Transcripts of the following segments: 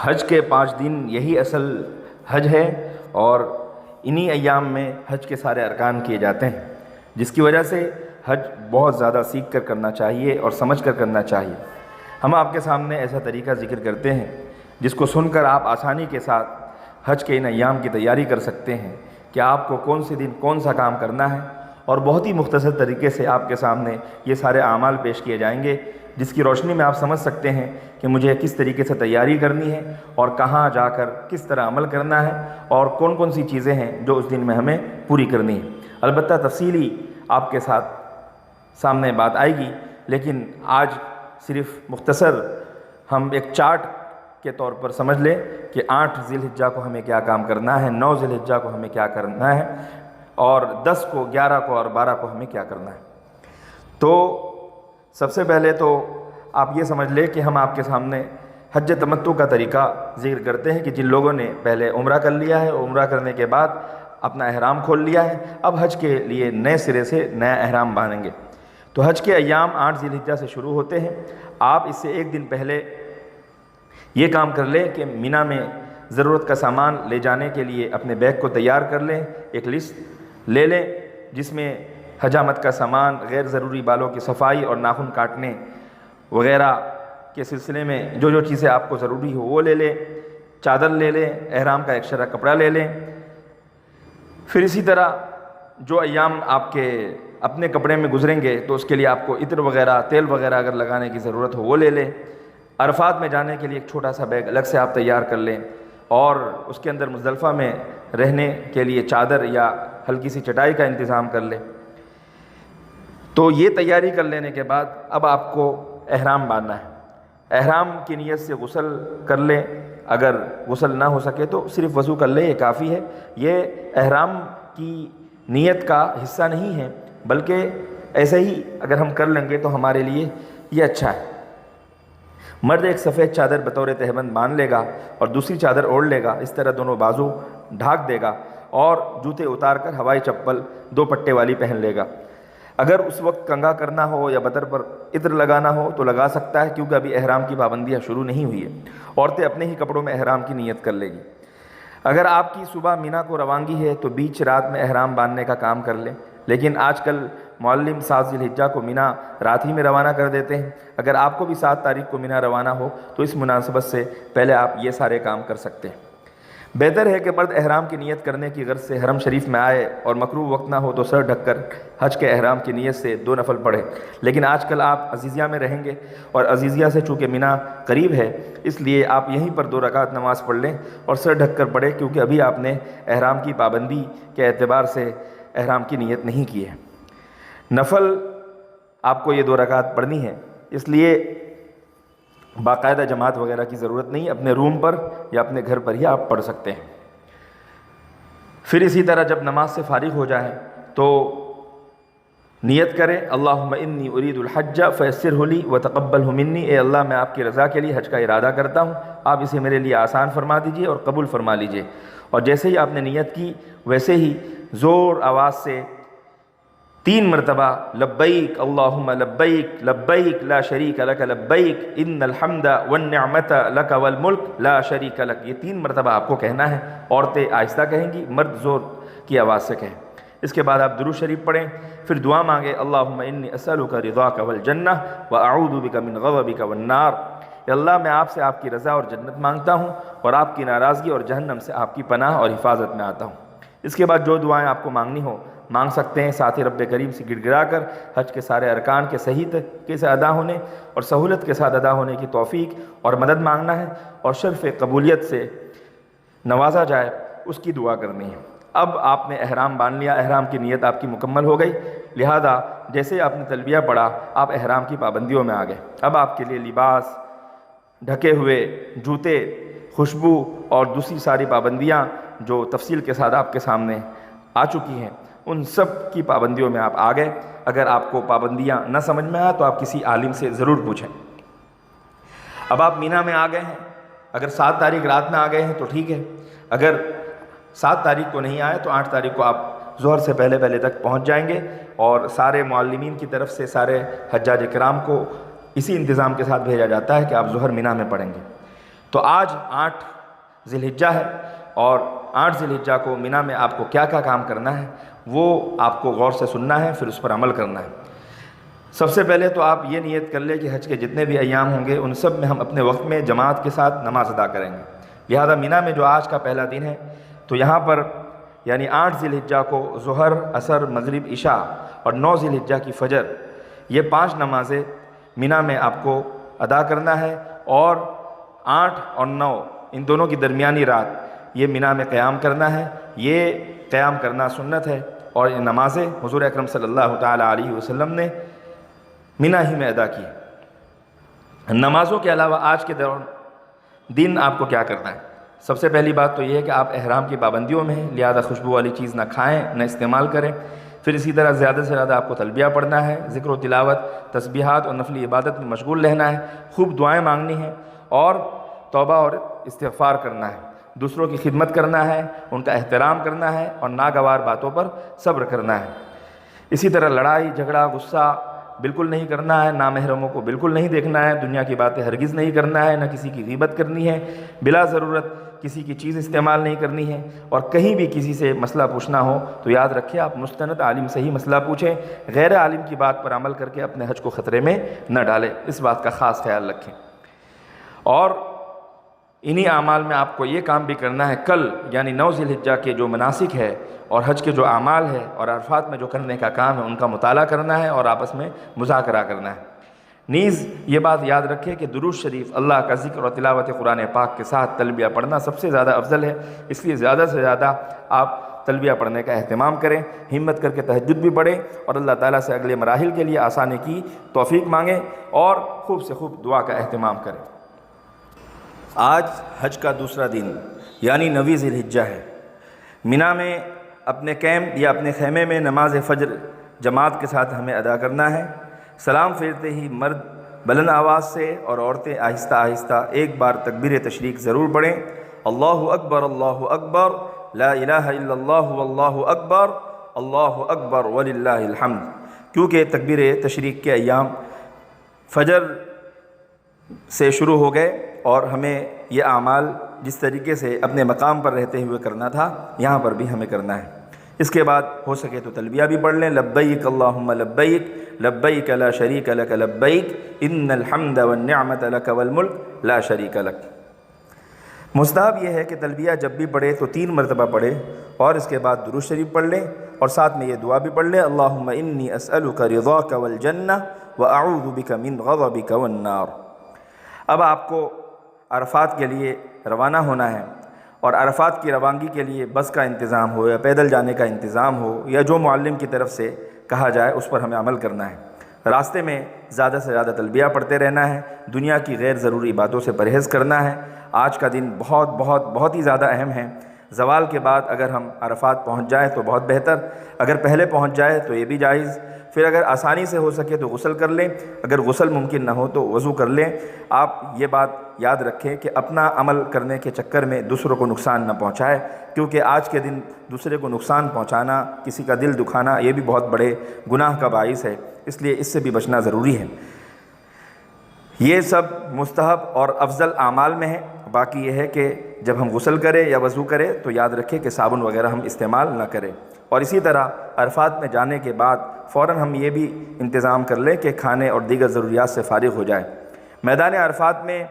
حج کے 5 دن یہی اصل حج ہے، اور انہی ایام میں حج کے سارے ارکان کیے جاتے ہیں، جس کی وجہ سے حج بہت زیادہ سیکھ کر کرنا چاہیے اور سمجھ کر کرنا چاہیے۔ ہم آپ کے سامنے ایسا طریقہ ذکر کرتے ہیں جس کو سن کر آپ آسانی کے ساتھ حج کے ان ایام کی تیاری کر سکتے ہیں کہ آپ کو کون سے دن کون سا کام کرنا ہے، اور بہت ہی مختصر طریقے سے آپ کے سامنے یہ سارے اعمال پیش کیے جائیں گے، جس کی روشنی میں آپ سمجھ سکتے ہیں کہ مجھے کس طریقے سے تیاری کرنی ہے اور کہاں جا کر کس طرح عمل کرنا ہے، اور کون کون سی چیزیں ہیں جو اس دن میں ہمیں پوری کرنی ہے۔ البتہ تفصیلی آپ کے ساتھ سامنے بات آئے گی، لیکن آج صرف مختصر ہم ایک چارٹ کے طور پر سمجھ لیں کہ 8 ذی الحجہ کو ہمیں کیا کام کرنا ہے، 9 ذی الحجہ کو ہمیں کیا کرنا ہے، اور 10 کو، 11 کو اور 12 کو ہمیں کیا کرنا ہے۔ تو سب سے پہلے تو آپ یہ سمجھ لیں کہ ہم آپ کے سامنے حج تمتع کا طریقہ ذکر کرتے ہیں کہ جن لوگوں نے پہلے عمرہ کر لیا ہے، عمرہ کرنے کے بعد اپنا احرام کھول لیا ہے، اب حج کے لیے نئے سرے سے نیا احرام باندھیں گے۔ تو حج کے ایام 8 ذی الحجہ سے شروع ہوتے ہیں۔ آپ اس سے ایک دن پہلے یہ کام کر لیں کہ مینا میں ضرورت کا سامان لے جانے کے لیے اپنے بیگ کو تیار کر لیں، ایک لسٹ لے لیں جس میں حجامت کا سامان، غیر ضروری بالوں کی صفائی اور ناخن کاٹنے وغیرہ کے سلسلے میں جو جو چیزیں آپ کو ضروری ہو وہ لے لیں، چادر لے لیں، احرام کا ایک شرح کپڑا لے لیں۔ پھر اسی طرح جو ایام آپ کے اپنے کپڑے میں گزریں گے تو اس کے لیے آپ کو عطر وغیرہ، تیل وغیرہ اگر لگانے کی ضرورت ہو وہ لے لیں۔ عرفات میں جانے کے لیے ایک چھوٹا سا بیگ الگ سے آپ تیار کر لیں، اور اس کے اندر مزدلفہ میں رہنے کے لیے چادر یا ہلکی سی چٹائی کا انتظام کر لیں۔ تو یہ تیاری کر لینے کے بعد اب آپ کو احرام باندھنا ہے۔ احرام کی نیت سے غسل کر لیں، اگر غسل نہ ہو سکے تو صرف وضو کر لیں، یہ کافی ہے۔ یہ احرام کی نیت کا حصہ نہیں ہے، بلکہ ایسے ہی اگر ہم کر لیں گے تو ہمارے لیے یہ اچھا ہے۔ مرد ایک سفید چادر بطور تہبند باندھ لے گا اور دوسری چادر اوڑھ لے گا، اس طرح دونوں بازو ڈھانک دے گا، اور جوتے اتار کر ہوائی چپل 2 پٹے والی پہن لے گا۔ اگر اس وقت کنگھا کرنا ہو یا بدن پر عطر لگانا ہو تو لگا سکتا ہے، کیونکہ ابھی احرام کی پابندیاں شروع نہیں ہوئی ہے۔ عورتیں اپنے ہی کپڑوں میں احرام کی نیت کر لے گی۔ اگر آپ کی صبح مینا کو روانگی ہے تو بیچ رات میں احرام باندھنے کا کام کر لیں، لیکن آج کل معلم 7 ذی الحجہ کو مینا رات ہی میں روانہ کر دیتے ہیں۔ اگر آپ کو بھی 7 تاریخ کو مینا روانہ ہو تو اس مناسبت سے پہلے آپ یہ سارے کام کر سکتے ہیں۔ بہتر ہے کہ مرد احرام کی نیت کرنے کی غرض سے حرم شریف میں آئے، اور مکروہ وقت نہ ہو تو سر ڈھک کر حج کے احرام کی نیت سے 2 نفل پڑھے۔ لیکن آج کل آپ عزیزیہ میں رہیں گے، اور عزیزیہ سے چونکہ مینا قریب ہے اس لیے آپ یہیں پر 2 رکعت نماز پڑھ لیں اور سر ڈھک کر پڑھیں، کیونکہ ابھی آپ نے احرام کی پابندی کے اعتبار سے احرام کی نیت نہیں کی ہے۔ نفل آپ کو یہ 2 رکعت پڑھنی ہے، اس لیے باقاعدہ جماعت وغیرہ کی ضرورت نہیں، اپنے روم پر یا اپنے گھر پر ہی آپ پڑھ سکتے ہیں۔ پھر اسی طرح جب نماز سے فارغ ہو جائیں تو نیت کریں، اللہم انی ارید الحج فیسرہ لی وتقبلہ منی، اے اللہ میں آپ کی رضا کے لیے حج کا ارادہ کرتا ہوں، آپ اسے میرے لیے آسان فرما دیجئے اور قبول فرما لیجئے۔ اور جیسے ہی آپ نے نیت کی ویسے ہی زور آواز سے 3 مرتبہ لبیک اللہم لبیک لبیک لا شریک لک لبیک ان الحمد والنعمت لک والملک لا شریک لک، یہ 3 مرتبہ آپ کو کہنا ہے۔ عورتیں آہستہ کہیں گی، مرد زور کی آواز سے کہیں۔ اس کے بعد آپ درود شریف پڑھیں، پھر دعا مانگیں، اللہم انی اسألک رضاک والجنہ واعوذ بک من غضبک والنار، اے اللہ میں آپ سے آپ کی رضا اور جنت مانگتا ہوں، اور آپ کی ناراضگی اور جہنم سے آپ کی پناہ اور حفاظت میں آتا ہوں۔ اس کے بعد جو دعائیں آپ کو مانگنی ہو مانگ سکتے ہیں، ساتھ ہی رب کریم سے گڑ گڑا کر حج کے سارے ارکان کے صحیح طریقے سے ادا ہونے اور سہولت کے ساتھ ادا ہونے کی توفیق اور مدد مانگنا ہے، اور شرف قبولیت سے نوازا جائے اس کی دعا کرنی ہے۔ اب آپ نے احرام باندھ لیا، احرام کی نیت آپ کی مکمل ہو گئی، لہذا جیسے آپ نے تلبیہ پڑھا آپ احرام کی پابندیوں میں آ گئے۔ اب آپ کے لیے لباس، ڈھکے ہوئے جوتے، خوشبو اور دوسری ساری پابندیاں جو تفصیل کے ساتھ آپ کے سامنے آ چکی ہیں، ان سب کی پابندیوں میں آپ آ گئے۔ اگر آپ کو پابندیاں نہ سمجھ میں آئے تو آپ کسی عالم سے ضرور پوچھیں۔ اب آپ مینا میں آ گئے ہیں، اگر 7 تاریخ رات میں آ گئے ہیں تو ٹھیک ہے، اگر 7 تاریخ کو نہیں آئے تو 8 تاریخ کو آپ ظہر سے پہلے تک پہنچ جائیں گے، اور سارے معلمین کی طرف سے سارے حجاج کرام کو اسی انتظام کے ساتھ بھیجا جاتا ہے کہ آپ ظہر مینا میں پڑھیں گے۔ تو آج 8 ذی الحجہ ہے، اور 8 ذی الحجہ کو مینا میں آپ کو کیا کیا کام کرنا ہے وہ آپ کو غور سے سننا ہے، پھر اس پر عمل کرنا ہے۔ سب سے پہلے تو آپ یہ نیت کر لیں کہ حج کے جتنے بھی ایام ہوں گے ان سب میں ہم اپنے وقت میں جماعت کے ساتھ نماز ادا کریں گے۔ لہذا مینا میں جو آج کا پہلا دن ہے تو یہاں پر یعنی 8 ذی الحجہ کو ظہر، عصر، مغرب، عشاء اور 9 ذی الحجہ کی فجر، یہ 5 نمازیں مینا میں آپ کو ادا کرنا ہے، اور 8 اور 9 ان دونوں کی درمیانی رات یہ مینا میں قیام کرنا ہے۔ یہ قیام کرنا سنت ہے، اور یہ نمازیں حضور اکرم صلی اللہ تعالیٰ علیہ وسلم نے مینا ہی میں ادا کی۔ نمازوں کے علاوہ آج کے دن آپ کو کیا کرنا ہے؟ سب سے پہلی بات تو یہ ہے کہ آپ احرام کی پابندیوں میں ہیں، لہذا خوشبو والی چیز نہ کھائیں نہ استعمال کریں۔ پھر اسی طرح زیادہ سے زیادہ آپ کو تلبیہ پڑھنا ہے، ذکر و تلاوت، تسبیحات اور نفلی عبادت میں مشغول رہنا ہے، خوب دعائیں مانگنی ہیں، اور توبہ اور استغفار کرنا ہے، دوسروں کی خدمت کرنا ہے، ان کا احترام کرنا ہے، اور ناگوار باتوں پر صبر کرنا ہے۔ اسی طرح لڑائی جھگڑا غصہ بالکل نہیں کرنا ہے، نامحرموں کو بالکل نہیں دیکھنا ہے، دنیا کی باتیں ہرگز نہیں کرنا ہے، نہ کسی کی غیبت کرنی ہے، بلا ضرورت کسی کی چیز استعمال نہیں کرنی ہے، اور کہیں بھی کسی سے مسئلہ پوچھنا ہو تو یاد رکھیں آپ مستند عالم سے ہی مسئلہ پوچھیں، غیر عالم کی بات پر عمل کر کے اپنے حج کو خطرے میں نہ ڈالیں، اس بات کا خاص خیال رکھیں۔ اور انہی اعمال میں آپ کو یہ کام بھی کرنا ہے، کل یعنی 9 ذی الحجہ کے جو مناسک ہے اور حج کے جو اعمال ہے اور عرفات میں جو کرنے کا کام ہے ان کا مطالعہ کرنا ہے اور آپس میں مذاکرہ کرنا ہے۔ نیز یہ بات یاد رکھیں کہ درود شریف، اللہ کا ذکر اور تلاوت قرآن پاک کے ساتھ تلبیہ پڑھنا سب سے زیادہ افضل ہے، اس لیے زیادہ سے زیادہ آپ تلبیہ پڑھنے کا اہتمام کریں، ہمت کر کے تہجد بھی پڑھیں، اور اللہ تعالیٰ سے اگلے مراحل کے لیے آسانی کی توفیق مانگیں، اور خوب سے خوب دعا کا اہتمام کریں۔ آج حج کا دوسرا دن یعنی 9 ذی الحجہ ہے۔ مینا میں اپنے کیمپ یا اپنے خیمے میں نماز فجر جماعت کے ساتھ ہمیں ادا کرنا ہے۔ سلام پھیرتے ہی مرد بلند آواز سے اور عورتیں آہستہ آہستہ ایک بار تکبیر تشریق ضرور پڑھیں، اللہ اکبر اللہ اکبر، لا الہ الا اللہ واللہ اکبر، اللہ اکبر وللہ الحمد، کیونکہ تکبیر تشریق کے ایام فجر سے شروع ہو گئے، اور ہمیں یہ اعمال جس طریقے سے اپنے مقام پر رہتے ہوئے کرنا تھا یہاں پر بھی ہمیں کرنا ہے۔ اس کے بعد ہو سکے تو تلبیہ بھی پڑھ لیں، لبیک اللہم لبیک، لبیک لا شریک لک لبیک، ان الحمد والنعمت لک والملک لا شریک لک۔ مستحب یہ ہے کہ تلبیہ جب بھی پڑھے تو 3 مرتبہ پڑھے، اور اس کے بعد درود شریف پڑھ لیں، اور ساتھ میں یہ دعا بھی پڑھ لیں، اللہم انی اسألک رضاک والجنہ واعوذ بک من غضبک والنار۔ اب آپ کو عرفات کے لیے روانہ ہونا ہے، اور عرفات کی روانگی کے لیے بس کا انتظام ہو یا پیدل جانے کا انتظام ہو یا جو معلم کی طرف سے کہا جائے اس پر ہمیں عمل کرنا ہے۔ راستے میں زیادہ سے زیادہ تلبیہ پڑھتے رہنا ہے، دنیا کی غیر ضروری باتوں سے پرہیز کرنا ہے۔ آج کا دن بہت ہی زیادہ اہم ہے۔ زوال کے بعد اگر ہم عرفات پہنچ جائیں تو بہت بہتر، اگر پہلے پہنچ جائے تو یہ بھی جائز، پھر اگر آسانی سے ہو سکے تو غسل کر لیں، اگر غسل ممکن نہ ہو تو وضو کر لیں۔ آپ یہ بات یاد رکھیں کہ اپنا عمل کرنے کے چکر میں دوسروں کو نقصان نہ پہنچائے، کیونکہ آج کے دن دوسرے کو نقصان پہنچانا، کسی کا دل دکھانا، یہ بھی بہت بڑے گناہ کا باعث ہے، اس لیے اس سے بھی بچنا ضروری ہے۔ یہ سب مستحب اور افضل اعمال میں ہے۔ باقی یہ ہے کہ جب ہم غسل کریں یا وضو کریں تو یاد رکھیں کہ صابن وغیرہ ہم استعمال نہ کریں، اور اسی طرح عرفات میں جانے کے بعد فوراً ہم یہ بھی انتظام کر لیں کہ کھانے اور دیگر ضروریات سے فارغ ہو جائیں۔ میدان عرفات میں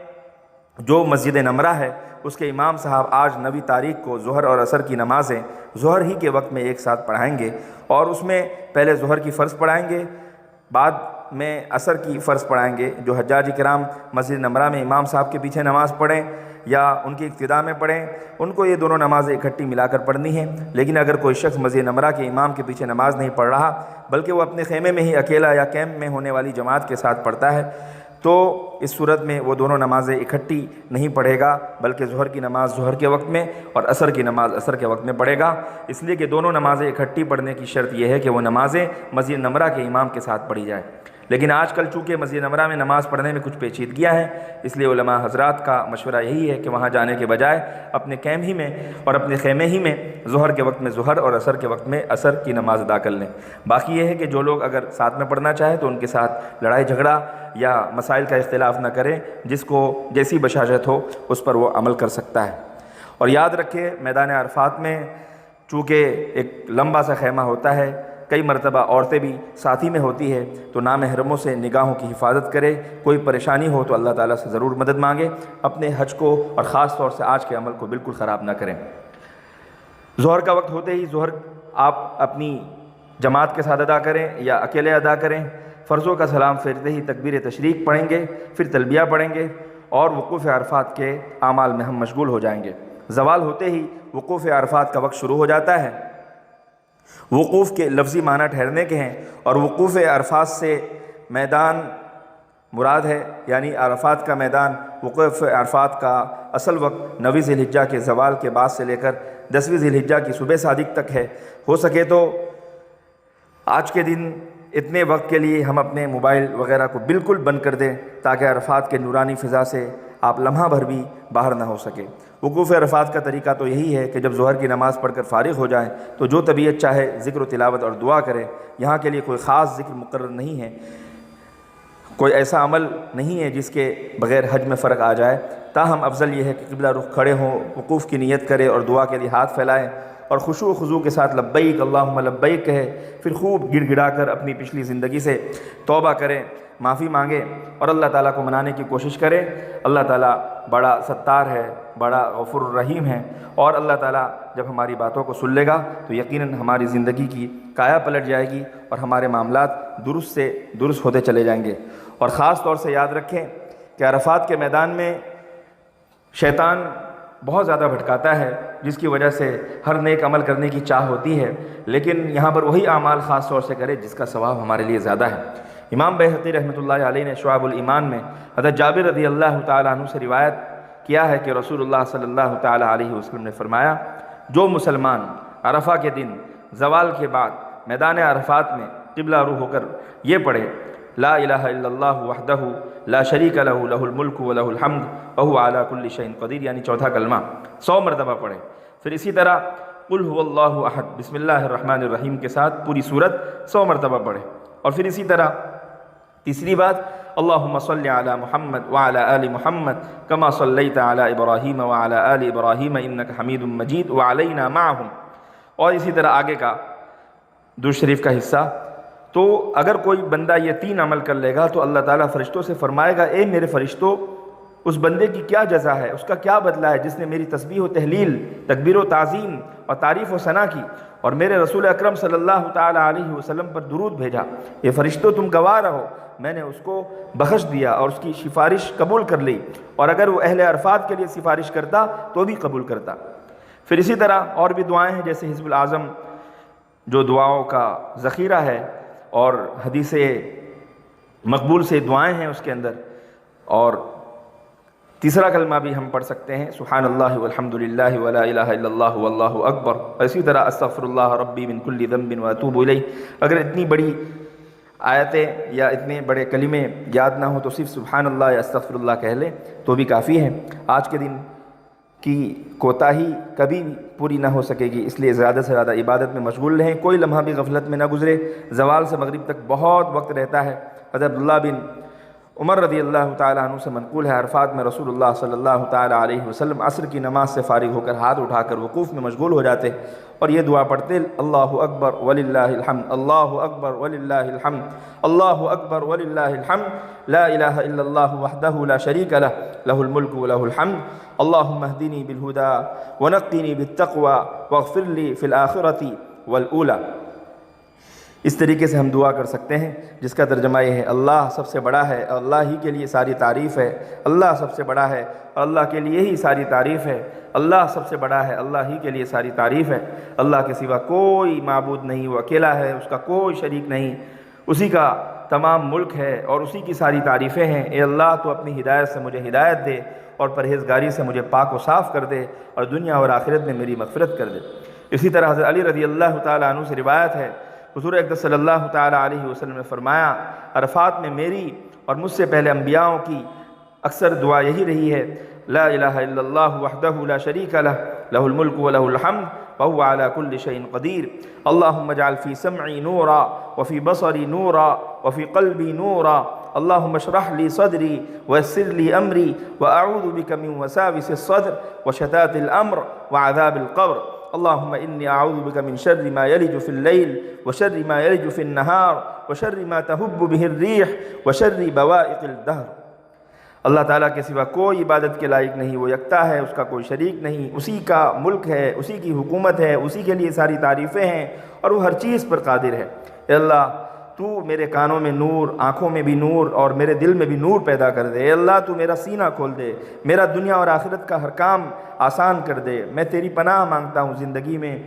جو مسجد نمرہ ہے اس کے امام صاحب آج 9 تاریخ کو ظہر اور عصر کی نمازیں ظہر ہی کے وقت میں ایک ساتھ پڑھائیں گے، اور اس میں پہلے ظہر کی فرض پڑھائیں گے، بعد میں عصر کی فرض پڑھائیں گے۔ جو حجاج کرام مسجد نمرہ میں امام صاحب کے پیچھے نماز پڑھیں یا ان کی ابتدا میں پڑھیں، ان کو یہ دونوں نمازیں اکٹھی ملا کر پڑھنی ہیں۔ لیکن اگر کوئی شخص مسجد نمرہ کے امام کے پیچھے نماز نہیں پڑھ رہا بلکہ وہ اپنے خیمے میں ہی اکیلا یا کیمپ میں ہونے والی جماعت کے ساتھ پڑھتا ہے تو اس صورت میں وہ دونوں نمازیں اکٹھی نہیں پڑھے گا، بلکہ ظہر کی نماز ظہر کے وقت میں اور عصر کی نماز عصر کے وقت میں پڑھے گا، اس لیے کہ دونوں نمازیں اکٹھی پڑھنے کی شرط یہ ہے کہ وہ نمازیں مسجد نمرہ کے امام کے ساتھ پڑھی جائیں۔ لیکن آج کل چونکہ مسجد نمرہ میں نماز پڑھنے میں کچھ پیچیدگیاں ہیں، اس لیے علماء حضرات کا مشورہ یہی ہے کہ وہاں جانے کے بجائے اپنے کیمپ ہی میں اور اپنے خیمے ہی میں ظہر کے وقت میں ظہر اور عصر کے وقت میں عصر کی نماز ادا کر لیں۔ باقی یہ ہے کہ جو لوگ اگر ساتھ میں پڑھنا چاہیں تو ان کے ساتھ لڑائی جھگڑا یا مسائل کا اختلاف نہ کریں، جس کو جیسی بشاشت ہو اس پر وہ عمل کر سکتا ہے۔ اور یاد رکھیں میدان عرفات میں چونکہ ایک لمبا سا خیمہ ہوتا ہے، کئی مرتبہ عورتیں بھی ساتھی میں ہوتی ہے، تو نامحرموں سے نگاہوں کی حفاظت کرے، کوئی پریشانی ہو تو اللہ تعالیٰ سے ضرور مدد مانگے، اپنے حج کو اور خاص طور سے آج کے عمل کو بالکل خراب نہ کریں۔ ظہر کا وقت ہوتے ہی ظہر آپ اپنی جماعت کے ساتھ ادا کریں یا اکیلے ادا کریں، فرضوں کا سلام پھیرتے ہی تکبیر تشریق پڑھیں گے، پھر تلبیہ پڑھیں گے اور وقوف عرفات کے اعمال میں ہم مشغول ہو جائیں گے۔ زوال ہوتے ہی وقوف عرفات کا وقت شروع ہو جاتا ہے۔ وقوف کے لفظی معنی ٹھہرنے کے ہیں، اور وقوف عرفات سے میدان مراد ہے، یعنی عرفات کا میدان۔ وقوف عرفات کا اصل وقت 9 ذی الحجہ کے زوال کے بعد سے لے کر 10ویں ذی الحجہ کی صبح صادق تک ہے۔ ہو سکے تو آج کے دن اتنے وقت کے لیے ہم اپنے موبائل وغیرہ کو بالکل بند کر دیں تاکہ عرفات کے نورانی فضا سے آپ لمحہ بھر بھی باہر نہ ہو سکے۔ وقوف عرفات کا طریقہ تو یہی ہے کہ جب ظہر کی نماز پڑھ کر فارغ ہو جائیں تو جو طبیعت چاہے ذکر و تلاوت اور دعا کریں۔ یہاں کے لیے کوئی خاص ذکر مقرر نہیں ہے، کوئی ایسا عمل نہیں ہے جس کے بغیر حج میں فرق آ جائے۔ تاہم افضل یہ ہے کہ قبلہ رخ کھڑے ہوں، وقوف کی نیت کرے اور دعا کے لیے ہاتھ پھیلائیں اور خشوع و خضوع کے ساتھ لبیک اللہم لبیک کہے، پھر خوب گڑ گڑا کر اپنی پچھلی زندگی سے توبہ کریں، معافی مانگیں اور اللہ تعالیٰ کو منانے کی کوشش کریں۔ اللہ تعالیٰ بڑا ستار ہے، بڑا غفور الرحیم ہے، اور اللہ تعالیٰ جب ہماری باتوں کو سن لے گا تو یقیناً ہماری زندگی کی کایا پلٹ جائے گی اور ہمارے معاملات درست سے درست ہوتے چلے جائیں گے۔ اور خاص طور سے یاد رکھیں کہ عرفات کے میدان میں شیطان بہت زیادہ بھٹکاتا ہے، جس کی وجہ سے ہر نیک عمل کرنے کی چاہ ہوتی ہے، لیکن یہاں پر وہی اعمال خاص طور سے کرے جس کا ثواب ہمارے لیے زیادہ ہے۔ امام بیہقی رحمۃ اللہ علیہ نے شعب الایمان میں حضرت جابر رضی اللہ تعالیٰ عنہ سے روایت کیا ہے کہ رسول اللہ صلی اللہ تعالیٰ علیہ وسلم نے فرمایا، جو مسلمان عرفہ کے دن زوال کے بعد میدان عرفات میں قبلہ رو ہو کر یہ پڑھے لا الہ الا اللہ وحدہ لا شریک لہ لہ الملک و لہ الحمد وہو علی کل شیء قدیر، یعنی چوتھا کلمہ 100 مرتبہ پڑھے، پھر اسی طرح قل هو اللہ احد بسم اللہ الرحمن الرحیم کے ساتھ پوری سورت 100 مرتبہ پڑھے، اور پھر اسی طرح تیسری بات اللہم صلی علی محمد وعلی آل محمد کما صلیت علی ابراہیم وعلی آل ابراہیم انک حمید مجید وعلینا معہم، اور اسی طرح آگے کا درود شریف کا حصہ۔ تو اگر کوئی بندہ یہ 3 عمل کر لے گا تو اللہ تعالیٰ فرشتوں سے فرمائے گا، اے میرے فرشتوں، اس بندے کی کیا جزا ہے، اس کا کیا بدلہ ہے جس نے میری تسبیح و تحلیل، تکبیر و تعظیم اور تعریف و ثنا کی اور میرے رسول اکرم صلی اللہ تعالیٰ علیہ وسلم پر درود بھیجا۔ یہ فرشتوں تم گواہ رہو، میں نے اس کو بخش دیا اور اس کی سفارش قبول کر لی، اور اگر وہ اہل عرفات کے لیے سفارش کرتا تو بھی قبول کرتا۔ پھر اسی طرح اور بھی دعائیں ہیں، جیسے حزب الاعظم جو دعاؤں کا ذخیرہ ہے اور حدیث مقبول سے دعائیں ہیں اس کے اندر، اور تیسرا کلمہ بھی ہم پڑھ سکتے ہیں سبحان اللہ والحمد للہ ولا الہ الا اللہ واللہ اکبر، اور اسی طرح استغفر اللہ ربی من کل ذنب واتوب الیہ۔ اگر اتنی بڑی آیتیں یا اتنے بڑے کلمے یاد نہ ہوں تو صرف سبحان اللہ یا استغفر اللہ کہہ لیں تو بھی کافی ہے۔ آج کے دن کی کوتاہی کبھی پوری نہ ہو سکے گی، اس لیے زیادہ سے زیادہ عبادت میں مشغول رہیں، کوئی لمحہ بھی غفلت میں نہ گزرے۔ زوال سے مغرب تک بہت وقت رہتا ہے۔ حضرت عبداللہ بن عمر رضی اللہ تعالیٰ عنہ سے منقول ہے، عرفات میں رسول اللہ صلی اللہ تعالیٰ علیہ وسلم عصر کی نماز سے فارغ ہو کر ہاتھ اٹھا کر وقوف میں مشغول ہو جاتے اور یہ دعا پڑھتے، اللہ اکبر وللہ الحمد، اللہ اکبر وللہ الحمد، اللہ اکبر وللہ الحمد، لا الہ الا اللہ وحدہ لا شریک لہ لہ الملک ولہ الحمد، اللہم اہدنی بالہدی ونقنی بالتقوی واغفر لی فی الآخرۃ والأولی۔ اس طریقے سے ہم دعا کر سکتے ہیں، جس کا ترجمہ یہ ہے اللہ سب سے بڑا ہے اور اللہ ہی کے لیے ساری تعریف ہے، اللہ سب سے بڑا ہے اور اللہ کے لیے ہی ساری تعریف ہے، اللہ سب سے بڑا ہے، اللہ ہی کے لیے ساری تعریف ہے، اللہ کے سوا کوئی معبود نہیں، وہ اکیلا ہے، اس کا کوئی شریک نہیں، اسی کا تمام ملک ہے اور اسی کی ساری تعریفیں ہیں۔ اے اللہ تو اپنی ہدایت سے مجھے ہدایت دے اور پرہیزگاری سے مجھے پاک و صاف کر دے اور دنیا اور آخرت میں میری مغفرت کر دے۔ اسی طرح حضرت علی رضی اللہ تعالیٰ عنہ سے روایت ہے حضور اقدس صلی اللہ تعالیٰ علیہ وسلم نے فرمایا عرفات میں میری اور مجھ سے پہلے انبیاءوں کی اکثر دعا یہی رہی ہے، لا الہ الا اللہ وحدہ لا شریک لہ لہ الملک و لہ الحمد وهو على كل شيء قدير اللهم اجعل في سمعي نورا وفي بصري نورا وفي قلبي نورا اللهم اشرح لي صدري ويسر لي أمري وأعوذ بك من وساوس الصدر وشتات الأمر وعذاب القبر اللهم إني أعوذ بك من شر ما يلج في الليل وشر ما يلج في النهار وشر ما تهب به الريح وشر بوائق الدهر۔ اللہ تعالیٰ کے سوا کوئی عبادت کے لائق نہیں، وہ یکتا ہے، اس کا کوئی شریک نہیں، اسی کا ملک ہے، اسی کی حکومت ہے، اسی کے لیے ساری تعریفیں ہیں اور وہ ہر چیز پر قادر ہے۔ اے اللہ تو میرے کانوں میں نور، آنکھوں میں بھی نور اور میرے دل میں بھی نور پیدا کر دے۔ اے اللہ تو میرا سینہ کھول دے، میرا دنیا اور آخرت کا ہر کام آسان کر دے۔ میں تیری پناہ مانگتا ہوں زندگی میں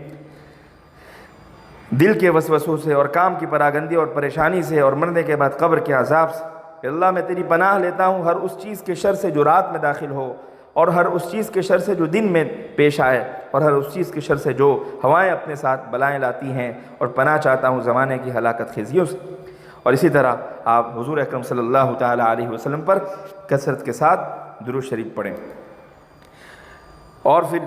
دل کے وسوسوں سے اور کام کی پراگندی اور پریشانی سے اور مرنے کے بعد قبر کے عذاب سے۔ کہ اللہ میں تیری پناہ لیتا ہوں ہر اس چیز کے شر سے جو رات میں داخل ہو، اور ہر اس چیز کے شر سے جو دن میں پیش آئے، اور ہر اس چیز کے شر سے جو ہوائیں اپنے ساتھ بلائیں لاتی ہیں، اور پناہ چاہتا ہوں زمانے کی ہلاکت خیزیوں سے۔ اور اسی طرح آپ حضور اکرم صلی اللہ تعالیٰ علیہ وسلم پر کثرت کے ساتھ درود شریف پڑھیں، اور پھر